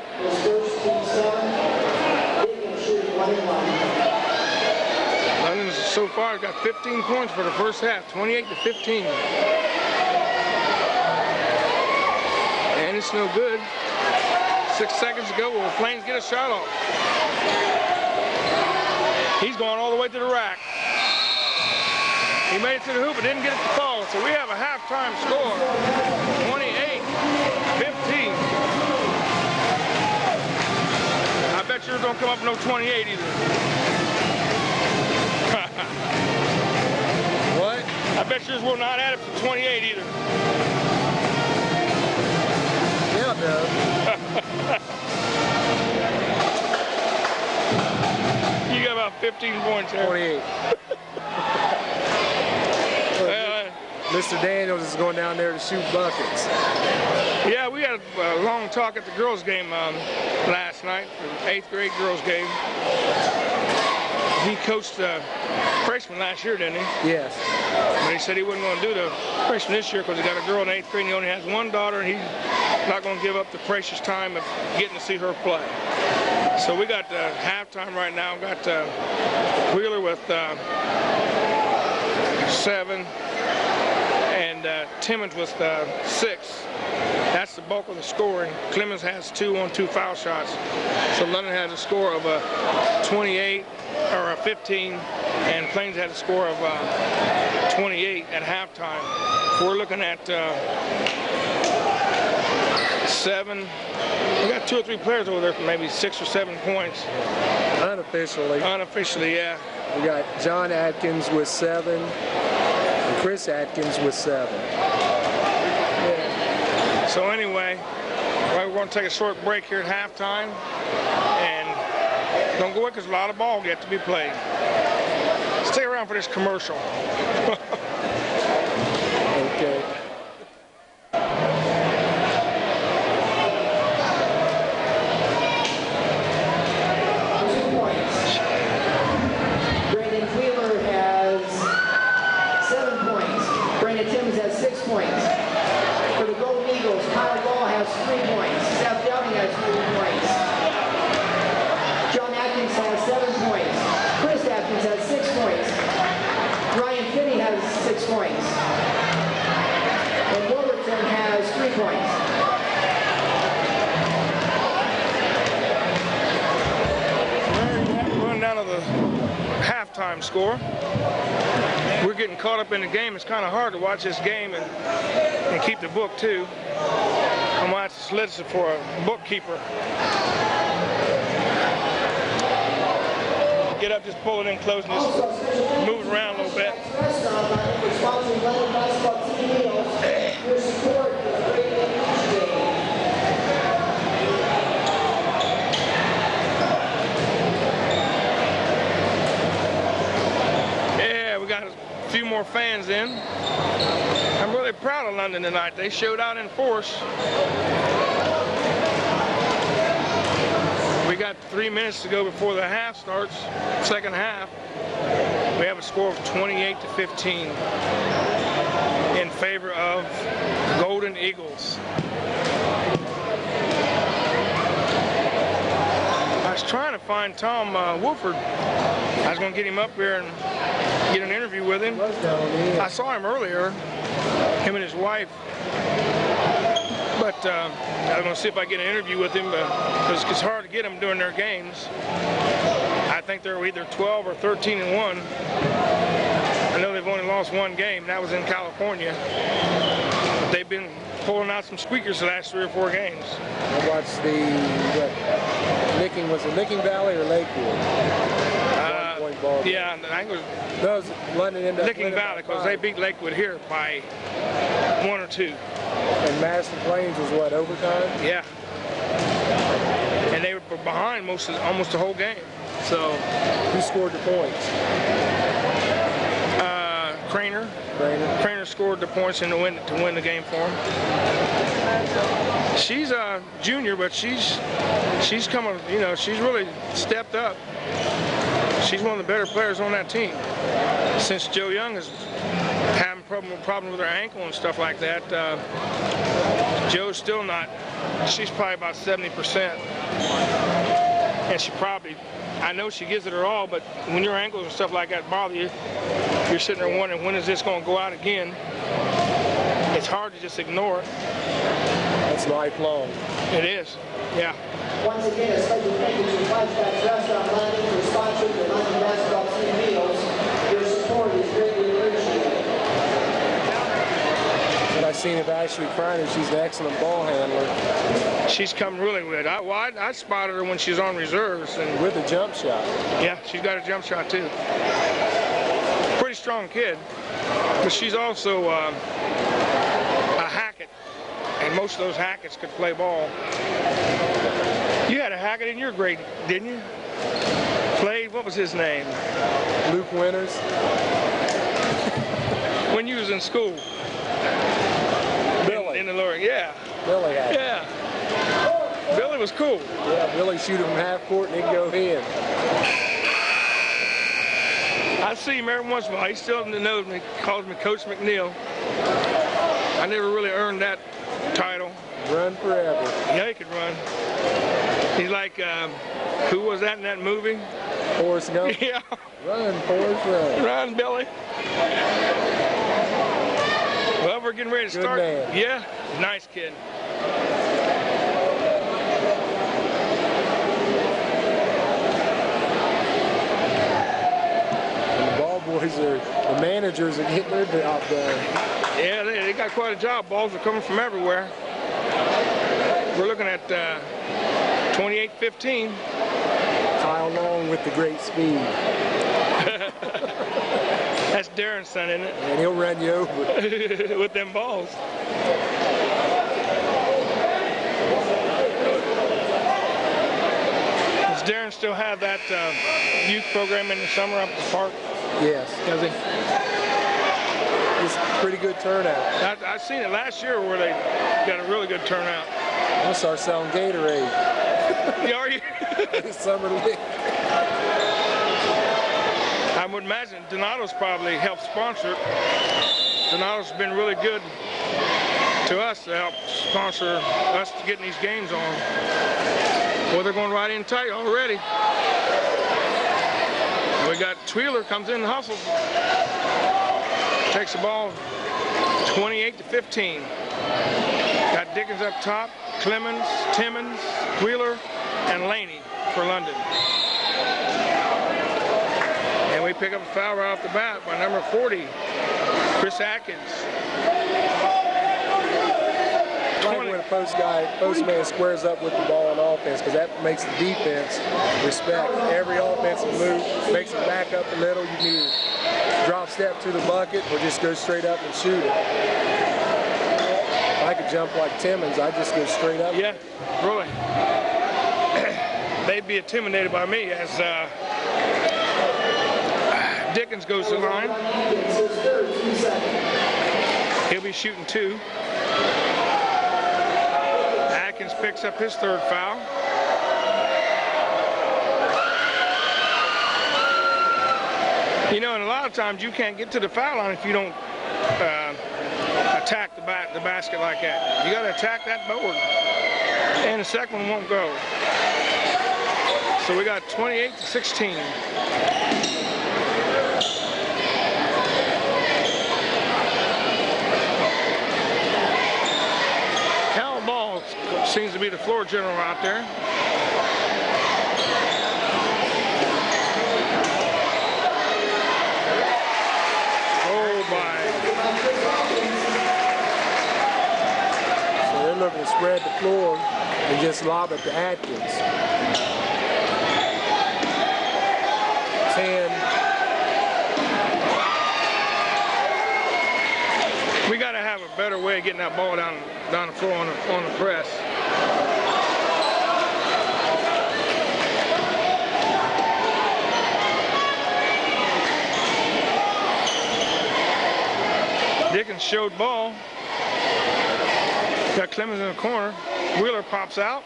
London so far got 15 points for the first half, 28-15. And it's no good. 6 seconds to go. Will the Flames get a shot off? He's going all the way to the rack. He made it to the hoop but didn't get it to fall. So we have a halftime score, 28-15. I bet yours don't come up no 28 either. What? I bet yours will not add up to 28 either. Yeah, it does. You got about 15 points there. 28. Mr. Daniels is going down there to shoot buckets. Yeah, we had a long talk at the girls' game last night, the 8th grade girls' game. He coached freshman last year, didn't he? Yes. But he said he wasn't going to do the freshman this year because he got a girl in 8th grade and he only has one daughter, and he's not going to give up the precious time of getting to see her play. So we got halftime right now. We've got Wheeler with 7. And Timmons with 6. That's the bulk of the scoring. Clemens has 2 on 2 foul shots. So London has a score of 28 or 15, and Plains had a score of 28 at halftime. We're looking at 7. We got 2 or 3 players over there for maybe 6 or 7 points. Unofficially. Unofficially, yeah. We got John Atkins with 7. Chris Atkins with 7. Yeah. So anyway, we're going to take a short break here at halftime, and don't go away because a lot of ball yet to be played. Stay around for this commercial. Okay. Points. For the Golden Eagles, Kyle Ball has 3 points. Seth Downing has 3 points. John Atkins has 7 points. Chris Atkins has 6 points. Ryan Finney has 6 points. And Wolverton has 3 points. Run down to the halftime score. We're getting caught up in the game. It's kind of hard to watch this game and keep the book too. I'm going to have to solicit for a bookkeeper. Get up, just pull it in close and just move it around a little bit. Yeah, we got a few more fans in. I'm really proud of London tonight. They showed out in force. We got 3 minutes to go before the half starts, second half. We have a score of 28-15 in favor of Golden Eagles. I was trying to find Tom Woolford. I was going to get him up here and get an interview with him. I saw him earlier, him and his wife. But I was going to see if I get an interview with him because it's hard to get them during their games. I think they're either 12 or 13-1. I know they've only lost 1 game, and that was in California. But they've been pulling out some squeakers the last 3 or 4 games. I watched the was it Licking Valley or Lakewood? Yeah, I think it was London ended up Licking Valley because they beat Lakewood here by 1 or 2. And Madison Plains was what, overtime? Yeah. And they were behind almost the whole game. So who scored the points? Craner. Craner scored the points to win the game for him. She's a junior, but she's coming. You know, she's really stepped up. She's one of the better players on that team since Joe Young has problem with her ankle and stuff like that. Joe's still not. She's probably about 70%, and she probably, I know she gives it her all, but when your ankles and stuff like that bother you, you're sitting there wondering, when is this going to go out again? It's hard to just ignore it. That's lifelong. It is, yeah. Once again, a special thank you to Flashbacks Restaurant London for sponsoring the London basketball team meals. Your support is greatly appreciated. What I've seen of Ashley Kreiner, she's an excellent ball handler. She's come really good. I spotted her when she's on reserves. And with a jump shot. Yeah, she's got a jump shot too. Pretty strong kid, but she's also a Hackett, and most of those Hacketts could play ball. You had a Hackett in your grade, didn't you? Played, what was his name? Luke Winters. When you was in school. Billy. In the lower, yeah. Billy had. Yeah. Billy was cool. Yeah, Billy shoot him from half court and he'd go in. I see him every once in a while. He still knows me, calls me Coach McNeil. I never really earned that title. Run forever. Yeah, he could run. He's like, who was that in that movie? Forrest Gump. Yeah. Run, Forrest, run. Run, Billy. Well, we're getting ready to start. Good man. Yeah, nice kid. Boys are, the managers are getting their job done. Yeah, they got quite a job. Balls are coming from everywhere. We're looking at 28-15. Kyle Long with the great speed. That's Darren's son, isn't it? And he'll run you over. With them balls. Does Darren still have that youth program in the summer up at the park? Yes. Does he? It's a pretty good turnout. I've seen it last year where they got a really good turnout. We'll start selling Gatorade. Yeah, are you? Summer league. I would imagine Donato's probably helped sponsor it. Donato's been really good to us to help sponsor us getting these games on. Well, they're going right in tight already. We got Tweeler comes in and hustles. Takes the ball 28-15. Got Dickens up top, Clemens, Timmons, Wheeler, and Laney for London. And we pick up a foul right off the bat by number 40, Chris Atkins. Like when a postman squares up with the ball on offense, because that makes the defense respect every offensive move, makes it back up a little. You can either drop step to the bucket or just go straight up and shoot it. If I could jump like Timmons, I'd just go straight up. Yeah, really. They'd be intimidated by me as Dickens goes to the line. He'll be shooting 2. Atkins picks up his 3rd foul. You know, and a lot of times you can't get to the foul line if you don't attack the basket like that. You got to attack that board, and the second one won't go. So we got 28-16. Cal Ball seems to be the floor general out there. So they're looking to spread the floor and just lob it to Atkins. 10. We got to have a better way of getting that ball down the floor on the press. Dickens showed ball. Got Clemens in the corner. Wheeler pops out.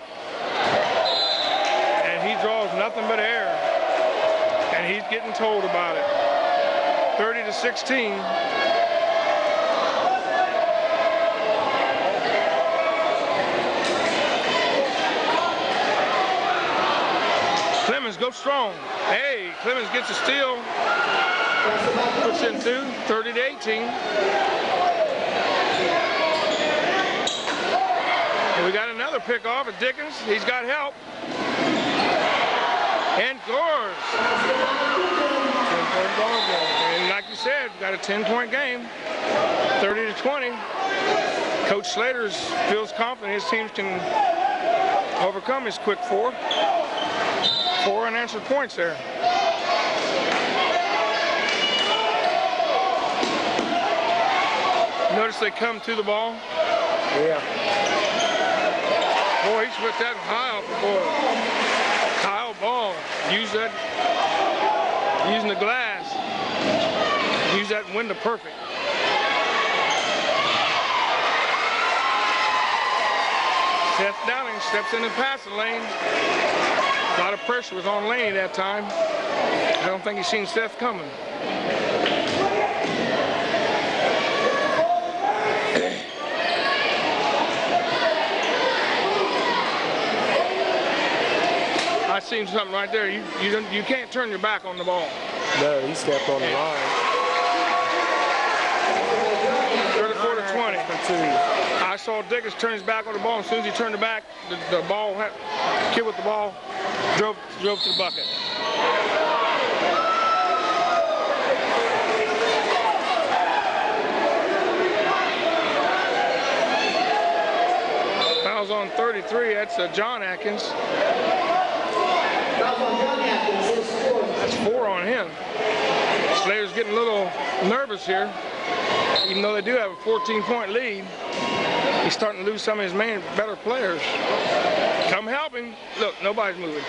And he draws nothing but air. And he's getting told about it. 30-16. go strong. Hey, Clemens gets a steal. Puts in 2, 30-18. And we got another pick off at Dickens. He's got help. And scores. 10-point ball game. And like you said, got a 10-point game. 30-20. Coach Slater feels confident his teams can overcome his quick 4. 4 unanswered points there. Notice they come to the ball. Yeah. Boy, he's put that high off the board. Kyle Ball, use that, using the glass. Use that window perfect. Seth Dowling steps in the passing lane. A lot of pressure was on Laney that time. I don't think he's seen Seth coming. I seen something right there. You can't turn your back on the ball. No, he stepped on the line. 34-20. I saw Dickens turn his back on the ball. As soon as he turned the back, the ball, kid with the ball, drove to the bucket. Fouls on 33. That's John Atkins. That's 4 on him. Slater's getting a little nervous here. Even though they do have a 14-point lead, he's starting to lose some of his better players. Come help him. Look, nobody's moving.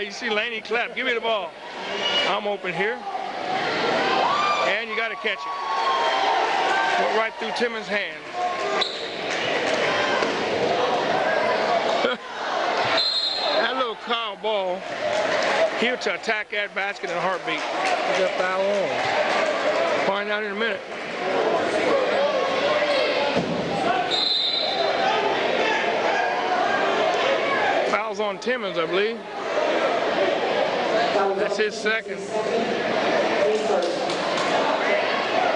You see Laney clap. Give me the ball. I'm open here. And you got to catch it. Went right through Timmons' hand. That little Kyle Ball, he'll to attack that basket in a heartbeat. What's that foul on? Find out in a minute. Foul's on Timmons, I believe. That's his second.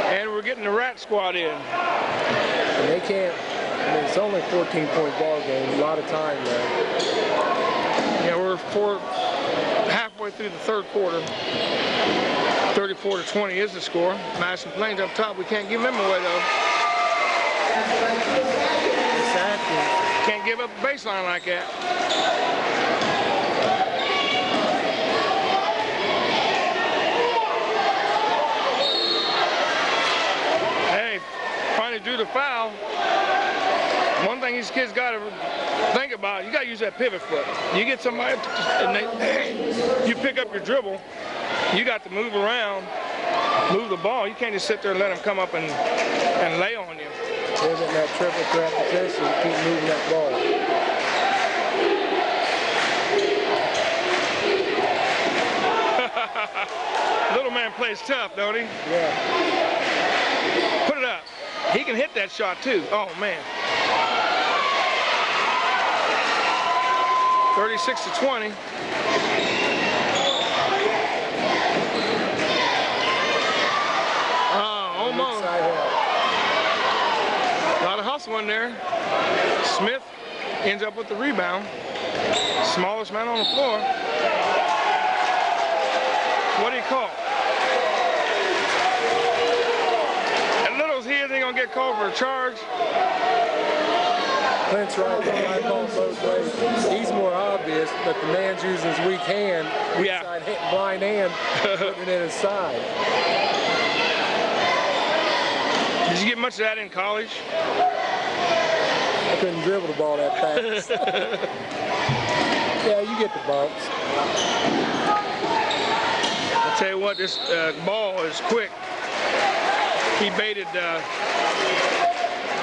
And we're getting the Rat Squad in. And they can't. I mean, it's only a 14-point ball game. A lot of time there. Yeah, we're halfway through the third quarter. 34-20 is the score. Madison Plains up top. We can't give them away though. Exactly. Can't give up a baseline like that. Hey, finally drew the foul. One thing these kids got to think about, you got to use that pivot foot. You get somebody, and you pick up your dribble, you got to move around, move the ball. You can't just sit there and let them come up and lay on you. Isn't that triple threat position, keep moving that ball. Little man plays tough, don't he? Yeah. Put it up. He can hit that shot too. Oh man. 36-20. Almost. A lot of hustle in there. Smith ends up with the rebound. Smallest man on the floor. What do you call? And Little's here, they're going to get called for a charge. Clint's right, I call both ways. He's more obvious, but the man's using his weak hand, side hitting blind hand, putting it in his side. Did you get much of that in college? I couldn't dribble the ball that fast. Yeah, you get the bumps. I'll tell you what, this ball is quick. He baited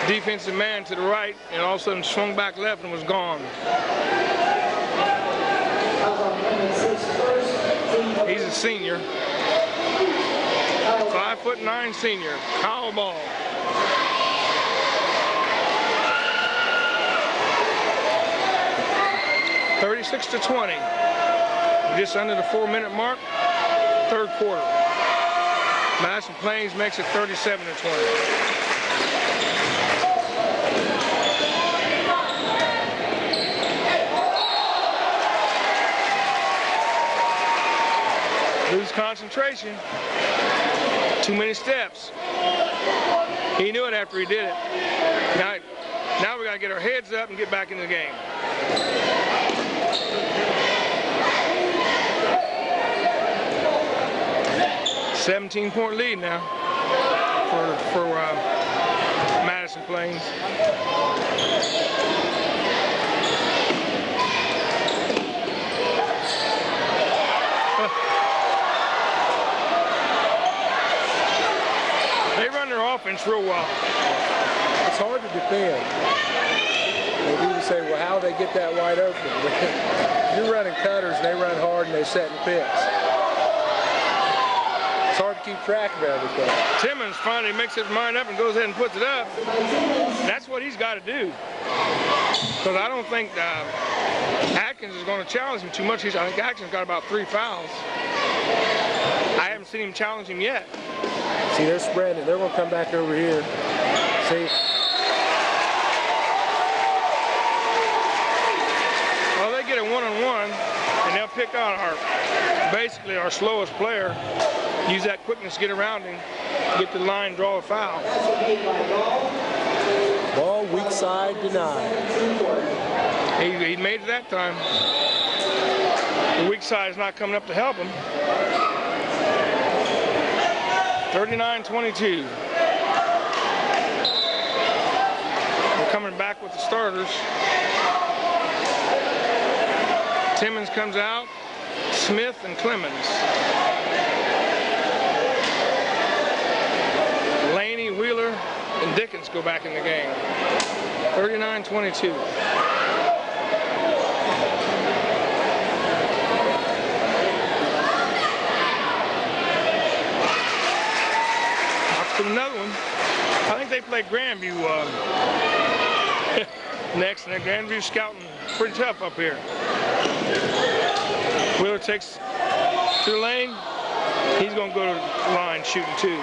defensive man to the right, and all of a sudden swung back left and was gone. He's a senior. 5'9" senior. Kyle Ball. 36-20. Just under the 4-minute mark, third quarter. Madison Plains makes it 37-20. Lose concentration. Too many steps. He knew it after he did it. Now we got to get our heads up and get back in the game. $17-point lead now for Madison Plains. They run their offense real well. It's hard to defend. They even say, well, how they get that wide open? You're running cutters, and they run hard, and they set in picks. It's hard to keep track of everything. Timmons finally makes his mind up and goes ahead and puts it up. That's what he's got to do. Because I don't think Atkins is going to challenge him too much. I think Atkins got about 3 fouls. I haven't seen him challenge him yet. See, they're spreading it. They're going to come back over here. See? Well, they get a one-on-one, and they'll pick out basically our slowest player, use that quickness to get around him, get to the line, draw a foul. Ball weak side denied. He made it that time. The weak side is not coming up to help him. 39-22. We're coming back with the starters. Timmons comes out, Smith and Clemens. Laney, Wheeler, and Dickens go back in the game. 39-22. Another one. I think they play Grandview next, and Grandview's scouting pretty tough up here. Wheeler takes to the lane. He's going to go to the line shooting too.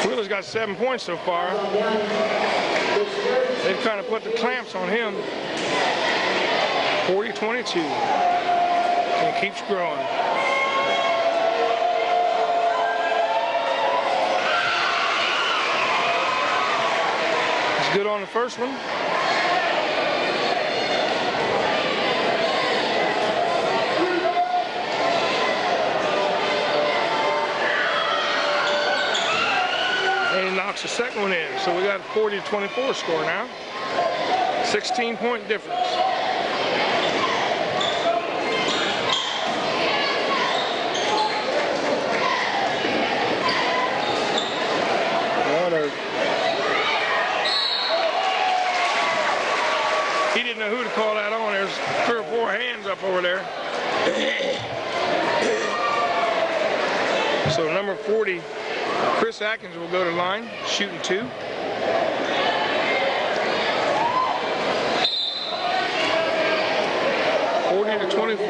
Wheeler's got 7 points so far. They've kind of put the clamps on him. 40-22, and it keeps growing. It's good on the first one. And he knocks the second one in, so we got a 40-24 score now. 16-point difference. He didn't know who to call that on. There's 3 or 4 hands up over there. So number 40, Chris Atkins will go to line, shooting 2. To 24.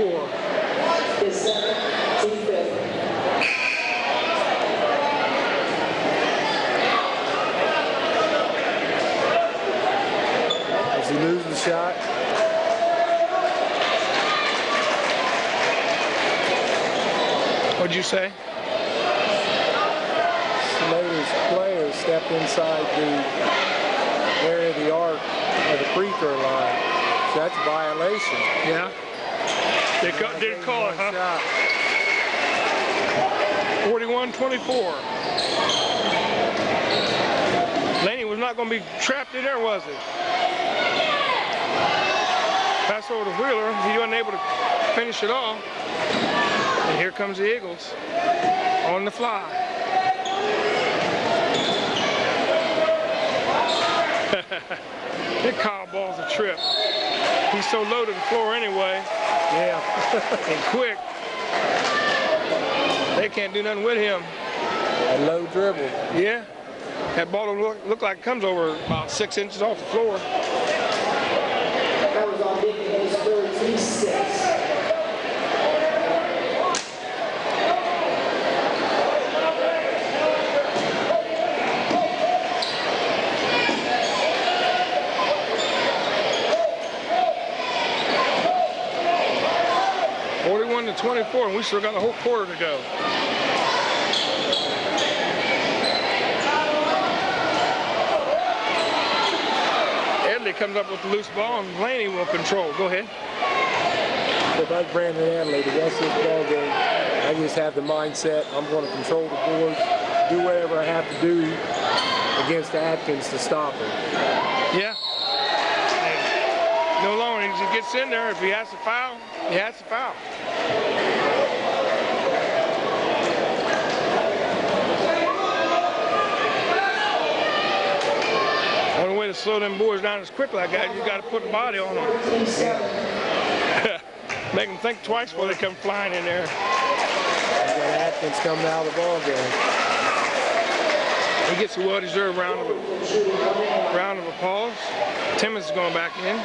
Does he lose the shot? What'd you say? Slater's player stepped inside the area of the arc of the free throw line. So that's a violation. Yeah. They didn't call it, huh? 41-24. Laney was not going to be trapped in there, was he? Pass over to Wheeler. He wasn't able to finish it off. And here comes the Eagles on the fly. That Kyle ball's a trip. He's so low to the floor anyway. Yeah. And quick. They can't do nothing with him. A low dribble. Yeah. That ball don't look like it comes over about 6 inches off the floor. That was on Dickens' 36. To 24, and we still got a whole quarter to go. Edley comes up with the loose ball, and Blaney will control. Go ahead. If I'm Brandon Adley, the rest of this ball game, I just have the mindset I'm going to control the board, do whatever I have to do against Atkins to stop him. Yeah. No longer, he just gets in there. If he has to foul, he has to foul. Only way to slow them boys down as quickly like that, you got to put the body on them. Make them think twice before they come flying in there. Atkins coming out of the ball game. He gets a well-deserved round of applause. Timmons is going back in.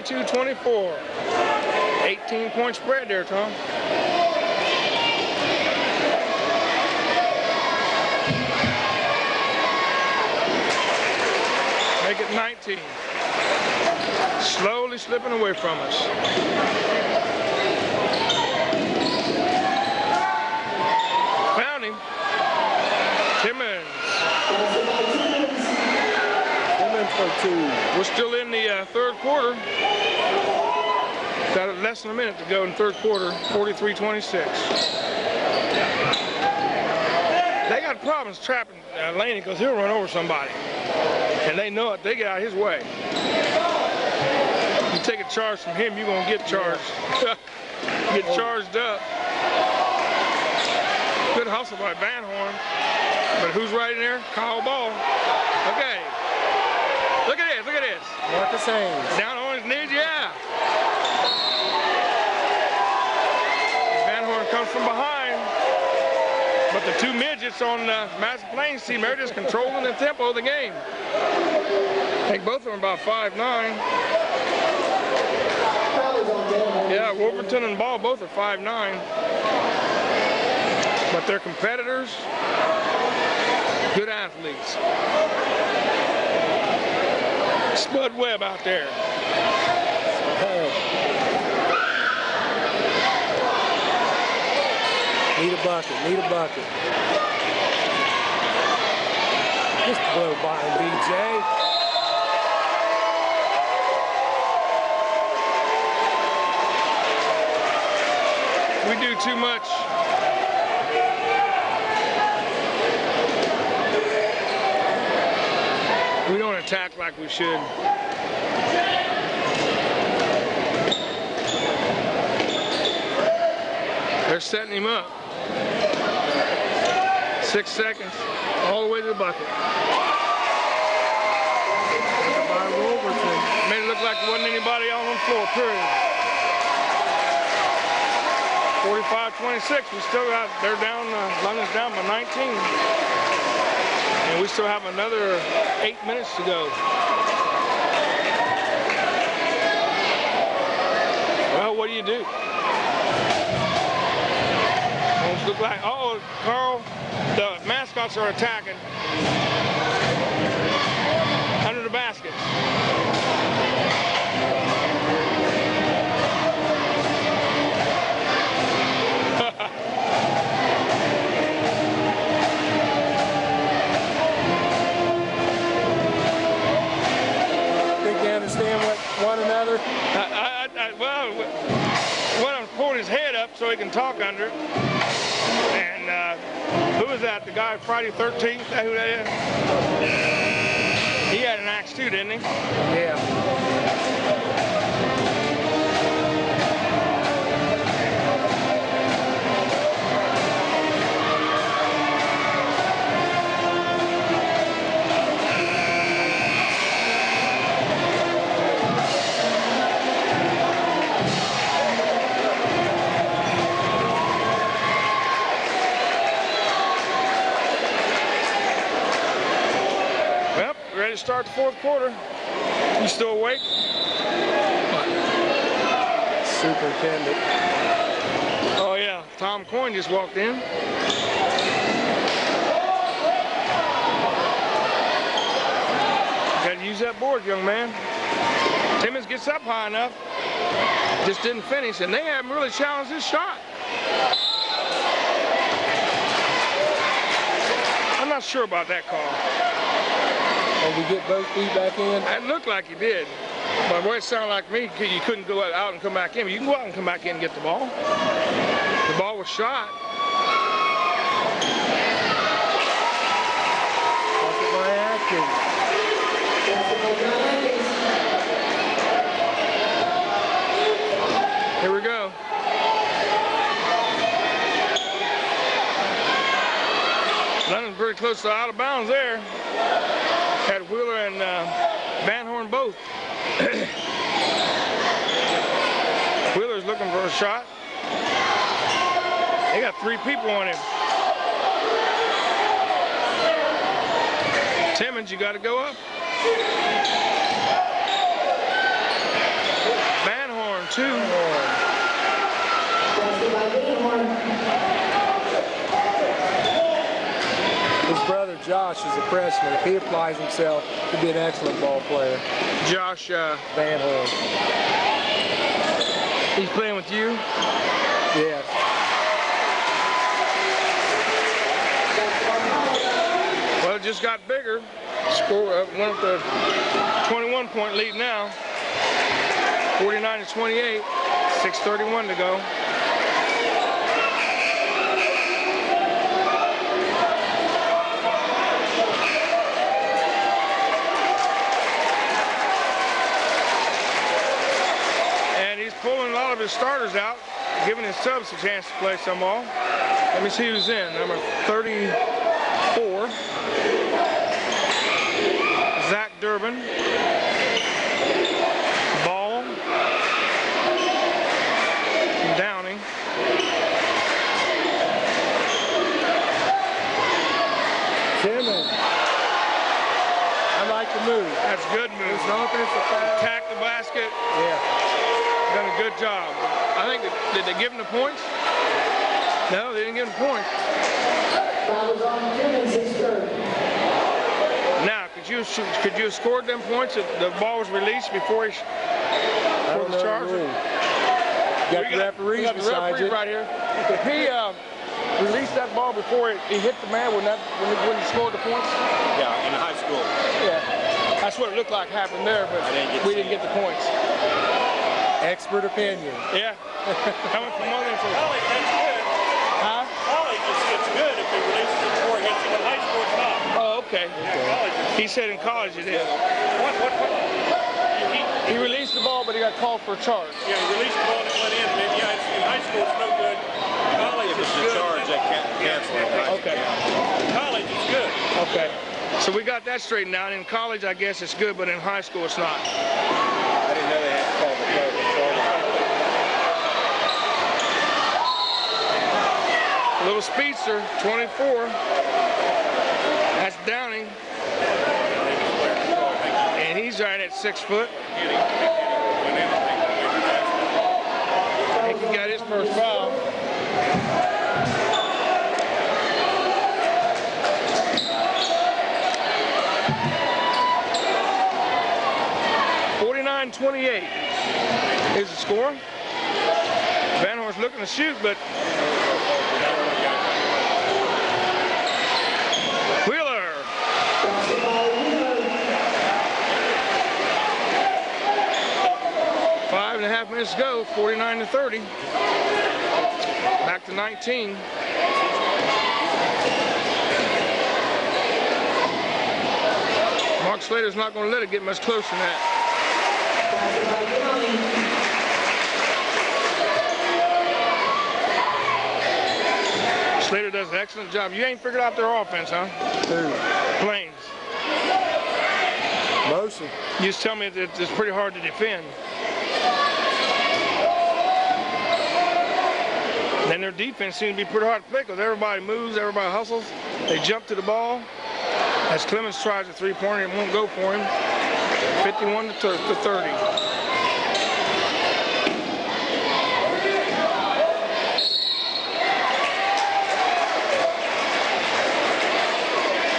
.24, 18-point spread there, Tom. Make it 19. Slowly slipping away from us. Found him. Timmons. Timmons for 2. We're still in the third quarter. Got less than a minute to go in the third quarter, 43-26. They got problems trapping Laney because he'll run over somebody. And they know it, they get out of his way. You take a charge from him, you're going to get charged. Get charged up. Good hustle by Van Horn. But who's right in there? Kyle Ball. Okay. Look at this, look at this. Marcus Haynes. Down on his knees, yeah. Van Horn comes from behind. But the two midgets on Master Plains team, they're just controlling the tempo of the game. I think both of them about 5'9". Yeah, Wolverton and Ball both are 5'9". But they're competitors, good athletes. Spud Webb out there. Need a bucket, need a bucket. Just blow by him, BJ. We do too much. We don't attack like we should. They're setting him up. 6 seconds, all the way to the bucket. By Wolverton. Made it look like there wasn't anybody out on the floor, period. 45-26, we still got, they're down, London's down by 19. And we still have another 8 minutes to go. Well, what do you do? Almost look like, oh, Carl, the mascots are attacking under the baskets. One another? Well, I'm pulling his head up so he can talk under it. And who was that? The guy Friday 13th? Is that who that is? He had an axe too, didn't he? Yeah. to start the fourth quarter. You still awake? Superintendent. Oh yeah, Tom Coyne just walked in. Got to use that board, young man. Timmons gets up high enough, just didn't finish, and they haven't really challenged his shot. I'm not sure about that call. And we get both feet back in? It looked like he did. But what it sounded like to me, you couldn't go out and come back in. But you can go out and come back in and get the ball. The ball was shot. Look at my Atkins. Here we go. London's pretty close to out of bounds there. Had Wheeler and Van Horn both. Wheeler's looking for a shot. They got 3 people on him. Timmons, you got to go up. Van Horn, 2. His brother Josh is a freshman. If he applies himself, he'd be an excellent ball player. Josh Van Horn. He's playing with you? Yes. Well, it just got bigger. Score went up to 21-point lead now. 49-28. 6:31 to go. Pulling a lot of his starters out, giving his subs a chance to play some ball. Let me see who's in. Number 34, Zach Durbin. Ball. Downing. Timmons. I like the move. That's a good move. It's an offensive foul. Attack the basket. Yeah. Done a good job. I think did they give him the points? No, they didn't give him points. Now, could you have scored them points if the ball was released before he the charge? Got the referees beside you. Right here. If he released that ball before he hit the man, wouldn't he scored the points? Yeah, in high school. Yeah, that's what it looked like happened there, but we didn't get the points. Expert opinion. Yeah. Coming from one for College, that's good. Huh? College, it's good if they release it before it hits you. In high school, it's not. Oh, okay. Yeah, He said in college it is. What? He released the ball, but he got called for a charge. Yeah, he released the ball and it went in. Maybe in high school, it's no good. College, If it's it's a good. charge, they can't cancel it. Okay. College, it's good. Okay. So we got that straightened out. In college, I guess it's good, but in high school, it's not. I didn't know they had to call the play before. Little speedster, 24. That's Downing. And he's right at 6 foot. I think he got his first foul. .28 is the score. Van Horn's looking to shoot, but Wheeler. Five and a half minutes to go, 49-30. Back to 19. Mark Slater's not going to let it get much closer than that. Slater does an excellent job. You ain't figured out their offense, huh? Who? Plains. Motion. You just tell me that it's pretty hard to defend. And their defense seems to be pretty hard to play because everybody moves, everybody hustles. They jump to the ball. As Clemens tries a three-pointer, it won't go for him. 51 to 30.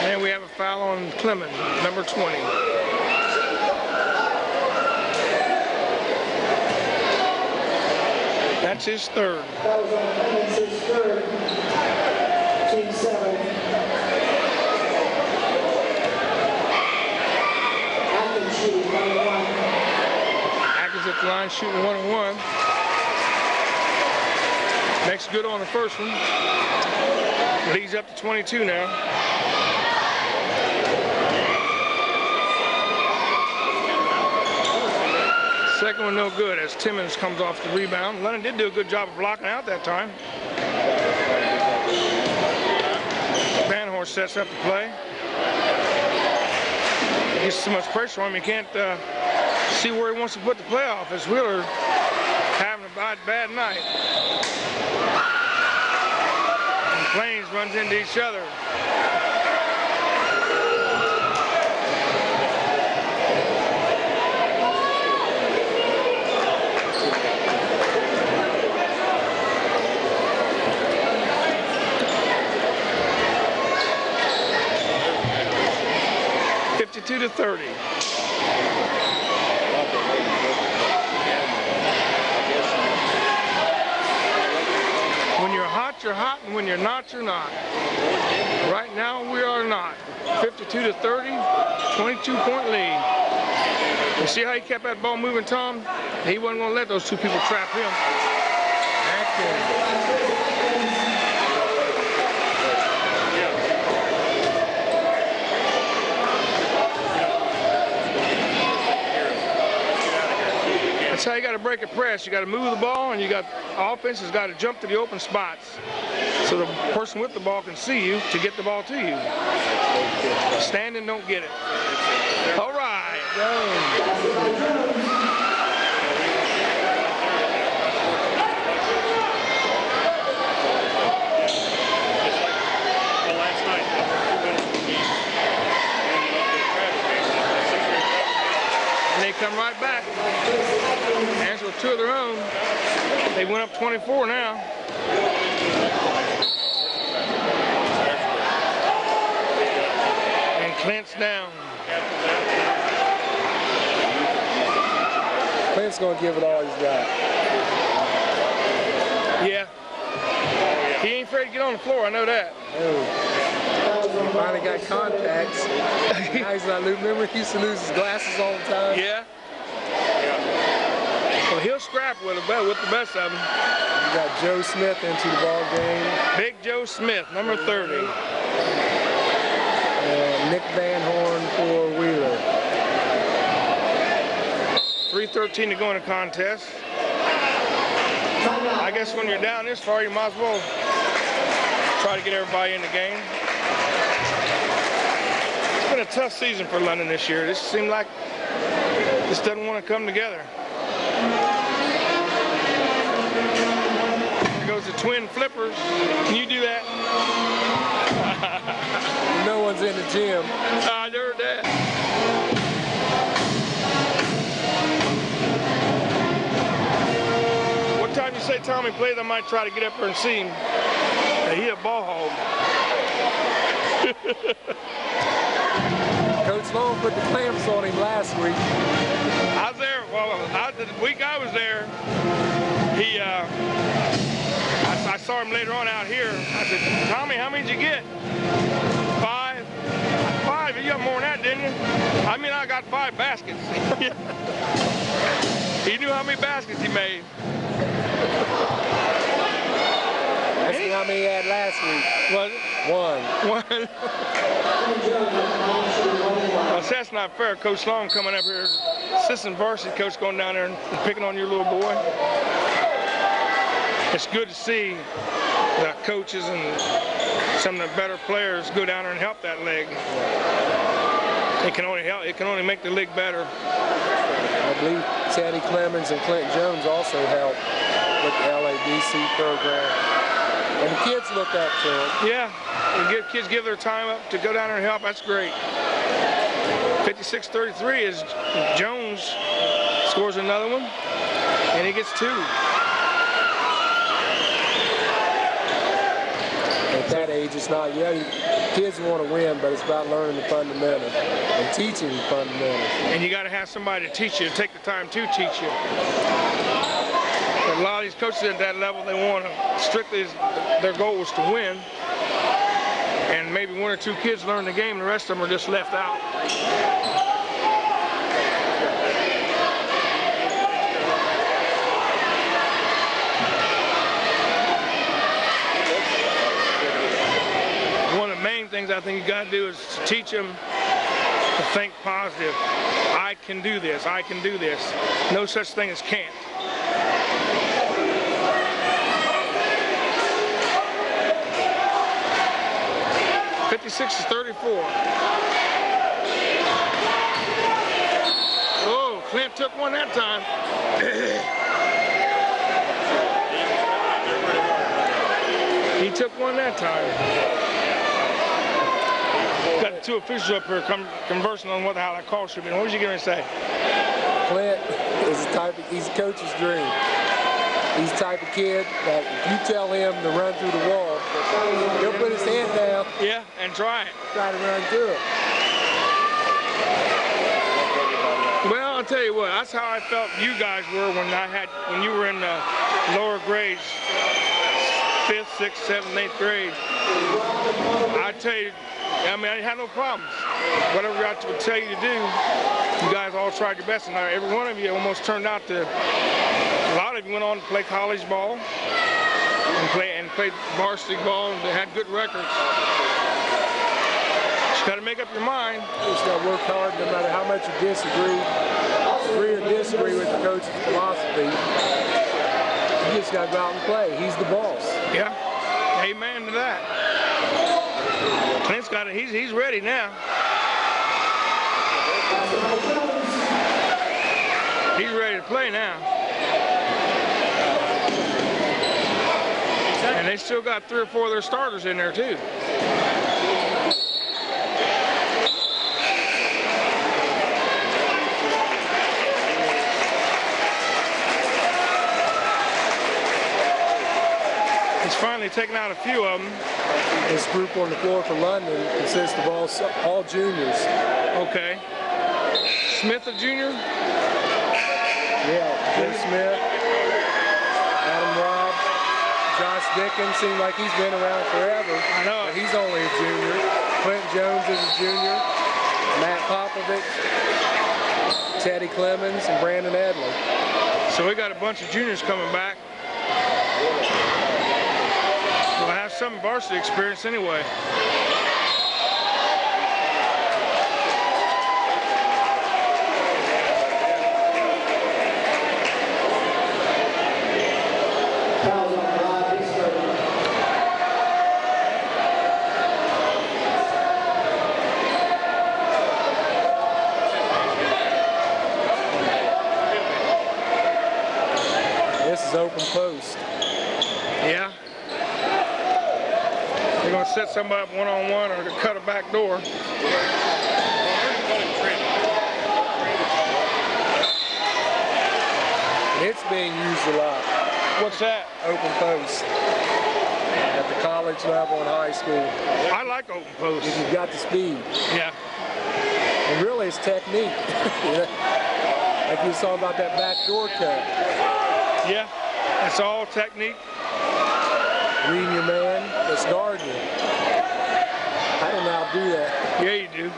And we have a foul on Clemens, number 20. That's his third. That was on Clemens, his third. Team 7. Atkins shooting 1-1. Atkins at the line shooting 1-1. Makes good on the first one. Leads up to 22 now. Second one no good as Timmons comes off the rebound. Lennon did do a good job of blocking out that time. Van Horst sets up the play. He gets too much pressure on him. He can't see where he wants to put the play off as Wheeler having a bad night. And Plains runs into each other. To 30. When you're hot, and when you're not, you're not. Right now, we are not. 52 to 30, 22-point lead. You see how he kept that ball moving, Tom? He wasn't going to let those two people trap him. That's how you got to break a press. You got to move the ball, and you got offense has got to jump to the open spots so the person with the ball can see you to get the ball to you. Standing, don't get it. All right. And they come right back. Answer with two of their own. They went up 24 now. And Clint's down. Clint's going to give it all he's got. Yeah. He ain't afraid to get on the floor, I know that. He finally got contacts. Now he's not losing. Remember, he used to lose his glasses all the time? Yeah. Well, he'll scrap with the best of them. You got Joe Smith into the ball game. Big Joe Smith, number 30. And Nick Van Horn for Wheeler. 3:13 to go in the contest. I guess when you're down this far, you might as well try to get everybody in the game. It's been a tough season for London this year. This seemed like this doesn't want to come together. Here goes the twin flippers. Can you do that? No one's in the gym. I heard that. What time you say Tommy plays, I might try to get up there and see him. He a ball hog. Coach Long put the clamps on him last week. I was there. Well, the week I was there, he. I saw him later on out here. I said, Tommy, how many did you get? 5. 5. You got more than that, didn't you? I mean, I got 5 baskets. He knew how many baskets he made. That's how many he had last week. Was it? 1. Well, that's not fair. Coach Long coming up here, assistant varsity coach going down there and picking on your little boy. It's good to see the coaches and some of the better players go down there and help that league. It can only help. It can only make the league better. I believe Teddy Clemens and Clint Jones also helped with the LABC program. And the kids look up to him. Yeah, and kids give their time up to go down there and help. That's great. 56-33 is Jones scores another one, and he gets 2. At that age, it's not, kids want to win, but it's about learning the fundamentals and teaching the fundamentals. And you got to have somebody to teach you, take the time to teach you. But a lot of these coaches at that level, they want to strictly, their goal is to win. And maybe 1 or 2 kids learn the game, and the rest of them are just left out. One of the main things I think you got to do is to teach them to think positive. I can do this. I can do this. No such thing as can't. Six is 34. Oh, Clint took one that time. He took one that time. Got the 2 officials up here conversing on how that call should be. What was you going to say? Clint is he's a coach's dream. He's the type of kid that if you tell him to run through the wall, he'll put his hand down. Yeah, and try it. Try to run through it. Well, I'll tell you what, that's how I felt you guys were when you were in the lower grades, 5th, 6th, 7th, 8th grade. I tell you, I had no problems. Whatever I would tell you to do, you guys all tried your best, and every one of you almost turned out to. A lot of you went on to play college ball and played varsity ball, and they had good records. Just got to make up your mind. You just got to work hard, no matter how much you disagree or disagree with the coach's philosophy. You just got to go out and play. He's the boss. Yeah, amen to that. Clint's got it. He's ready now. He's ready to play now. And they still got 3 or 4 of their starters in there too. He's finally taken out a few of them. This group on the floor for London consists of all juniors. Okay. Smith a junior? Yeah, Jim Smith, Adam Robb, Josh Dickens seems like he's been around forever. I know. But he's only a junior. Clint Jones is a junior. Matt Popovich, Teddy Clemens, and Brandon Edley. So we got a bunch of juniors coming back. We'll have some varsity experience anyway. Open post. Yeah. They're going to set somebody up one-on-one or to cut a back door. It's being used a lot. What's that? Open post. At the college level and high school. I like open post. If you've got the speed. Yeah. And really it's technique. Like you saw about that back door cut. Yeah. It's all technique. Reading your man that's guarding you. I don't know how to do that. Yeah, you do.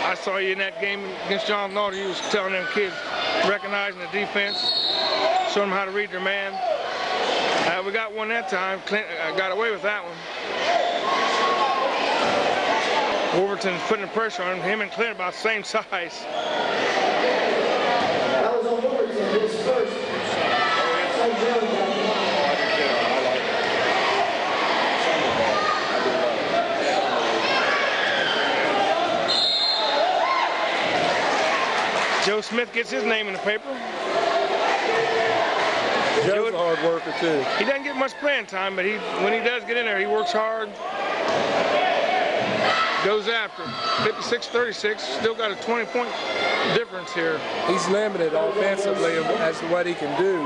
I saw you in that game against John Naughty. You was telling them kids, recognizing the defense, showing them how to read their man. We got one that time. Clint got away with that one. Wolverton's putting the pressure on him. Him and Clint about the same size. That was on Wolverton, his first. Joe Smith gets his name in the paper. Joe's a hard worker too. He doesn't get much playing time, but when he does get in there, he works hard. Goes after. 56-36. Still got a 20-point difference here. He's limited offensively as to what he can do.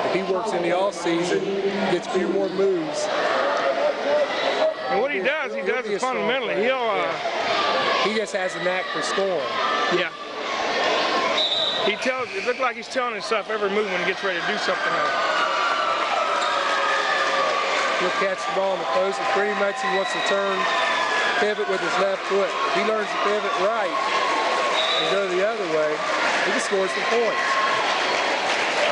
If he works in the off season, gets a few more moves. And what he does it fundamentally. He just has a knack for scoring. Yeah. It looks like he's telling himself every move when he gets ready to do something else. He'll catch the ball in the post, and pretty much he wants to pivot with his left foot. If he learns to pivot right and go the other way, he can score some points.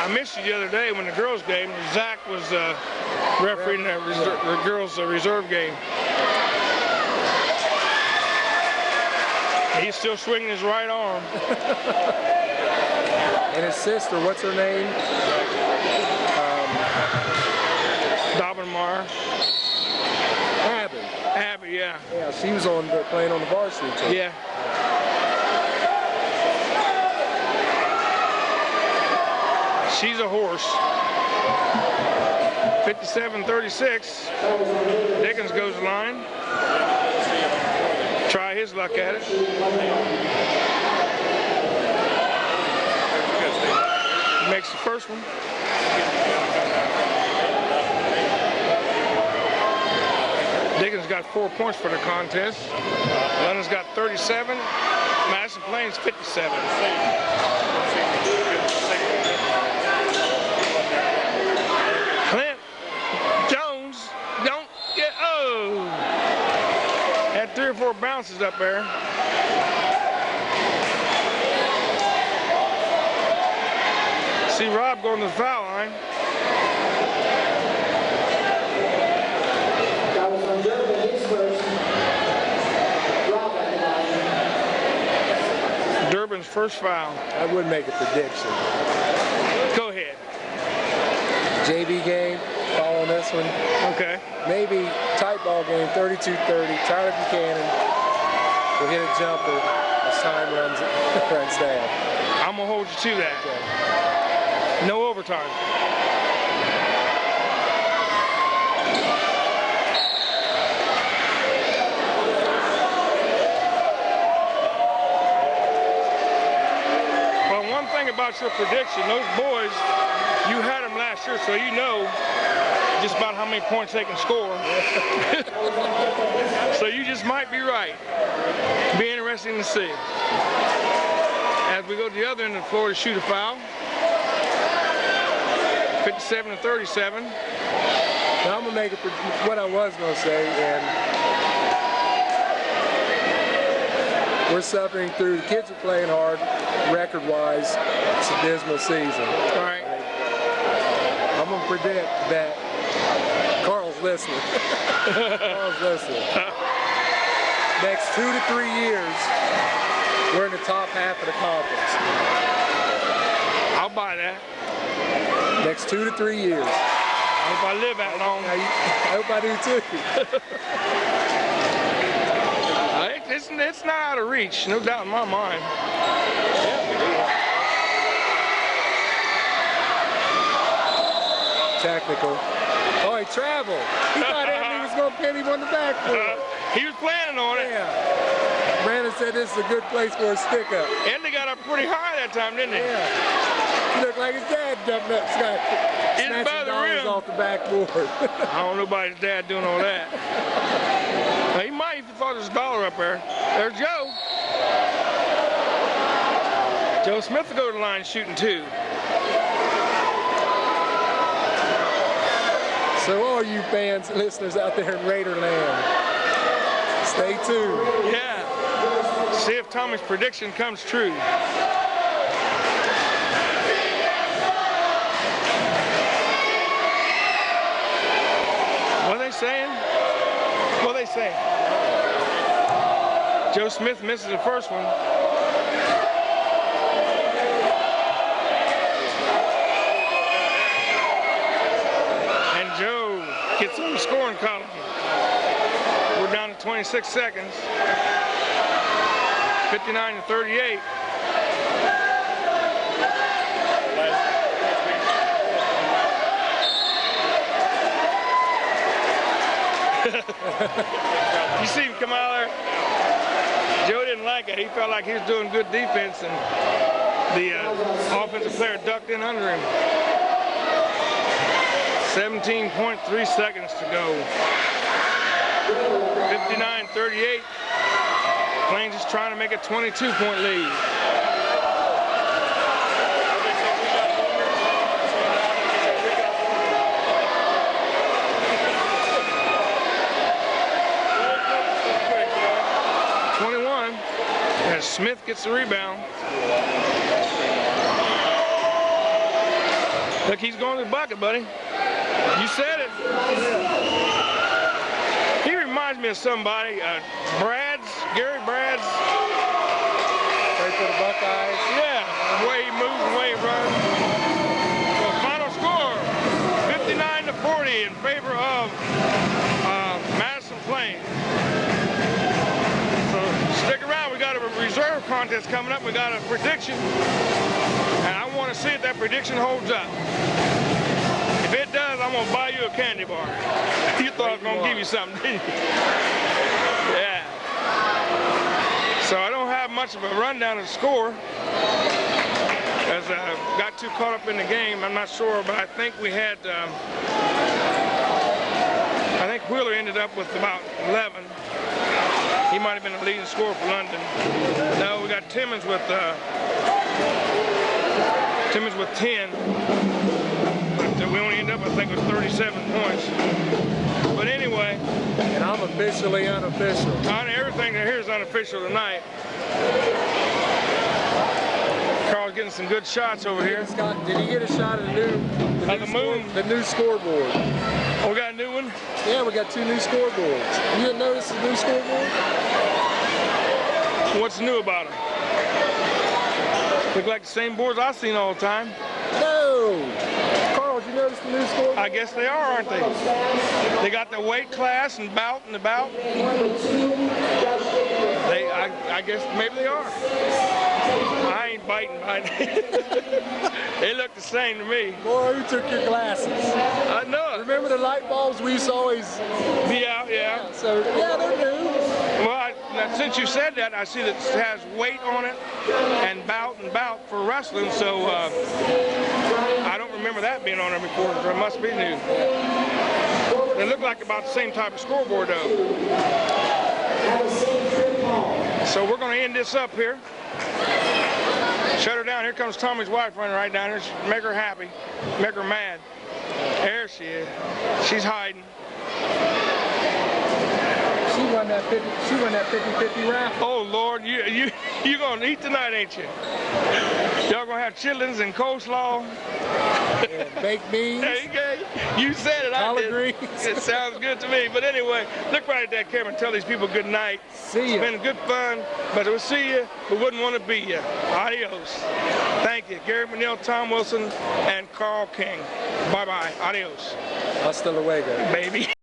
I missed you the other day when the girls' game. Zach was refereeing the girls' reserve game. He's still swinging his right arm. And his sister, what's her name? Dobbenmeyer. Abby, yeah. Yeah, she was playing on the varsity team. Yeah. She's a horse. 57-36. Dickens goes the line. Try his luck at it. Makes the first one. Dickens got 4 points for the contest. London's got 37. Madison Plains 57. Clint Jones don't get, had 3 or 4 bounces up there. See Rob going to the foul line. That was on Durbin, his first. Rob at the line. Durbin's first foul. I would make a prediction. Go ahead. JV game, following this one. Okay. Maybe tight ball game, 32-30. Tyler Buchanan will hit a jumper as time runs down. I'm going to hold you to that. Okay. No overtime. Well, one thing about your prediction, those boys, you had them last year, so you know just about how many points they can score. So you just might be right. Be interesting to see. As we go to the other end of the floor to shoot a foul. 57-37. Now I'm going to make what I was going to say, and we're suffering through. The kids are playing hard, record-wise. It's a dismal season. All right. I'm going to predict that Carl's listening. Carl's listening. Next 2 to 3 years, we're in the top half of the conference. I'll buy that. Next 2 to 3 years. I hope I live that long. I hope I do too. It's not out of reach, no doubt in my mind. Technical. Oh, he traveled. He thought Anthony was going to pin him on the backboard. He was planning on it. Yeah. Brandon said this is a good place for a stick up. And they got up pretty high that time, didn't they? Yeah. He looked like his dad jumping up, snatching by the dollars rim. off the backboard. I don't know about his dad doing all that. He might have thought there's a dollar up there. There's Joe. Joe Smith will go to the line shooting 2. So all you fans and listeners out there in Raiderland, stay tuned. Yeah. See if Tommy's prediction comes true. What are they saying? What are they saying? Joe Smith misses the first one. And Joe gets on the scoring column. We're down to 26 seconds. 59-38. You see him come out there? Joe didn't like it. He felt like he was doing good defense, and the offensive player ducked in under him. 17.3 seconds to go. 59-38. Plains is trying to make a 22-point lead. As Smith gets the rebound. Look, he's going to the bucket, buddy. You said it. He reminds me of somebody. Gary Brad's. Play for the Buckeyes. Yeah, the way he moves, the way he runs. So final score, 59-40 in favor of Madison Plains. Stick around, we got a reserve contest coming up. We got a prediction, and I want to see if that prediction holds up. If it does, I'm going to buy you a candy bar. You thought I was going to give you something, didn't you? Yeah. So I don't have much of a rundown of the score, as I got too caught up in the game. I'm not sure, but I think we had, I think Wheeler ended up with about 11. He might have been the leading scorer for London. No, we got Timmons with 10. But we only ended up, I think, with 37 points. But anyway. And I'm officially unofficial. Everything here is unofficial tonight. Carl's getting some good shots over here. Scott, did he get a shot at the new scoreboard? Oh, we got a new one? Yeah, we got 2 new scoreboards. You didn't notice the new scoreboard? What's new about them? Look like the same boards I've seen all the time. No! Carl, did you notice the new scoreboard? I guess they are, aren't they? They got the weight class and bout and the bout. I guess maybe they are. I ain't biting. They look the same to me. Boy, who took your glasses? I know it. Remember the light bulbs we used to always be out? Yeah. So yeah, they're new. Well, since you said that, I see that it has weight on it and bout for wrestling. So I don't remember that being on there before. So it must be new. They look like about the same type of scoreboard, though. So we're going to end this up here. Shut her down. Here comes Tommy's wife running right down here. Make her happy. Make her mad. There she is. She's hiding. She won that 50-50 raffle. Oh Lord, you gonna eat tonight, ain't you? Y'all gonna have chitlins and coleslaw. Yeah, baked beans. There you go. You said it. I did. It sounds good to me. But anyway, look right at that camera and tell these people good night. See you. It's been good fun, but we'll see you. We wouldn't want to be you. Adios. Thank you, Gary McNeil, Tom Wilson, and Carl King. Bye bye. Adios. Hasta luego, baby.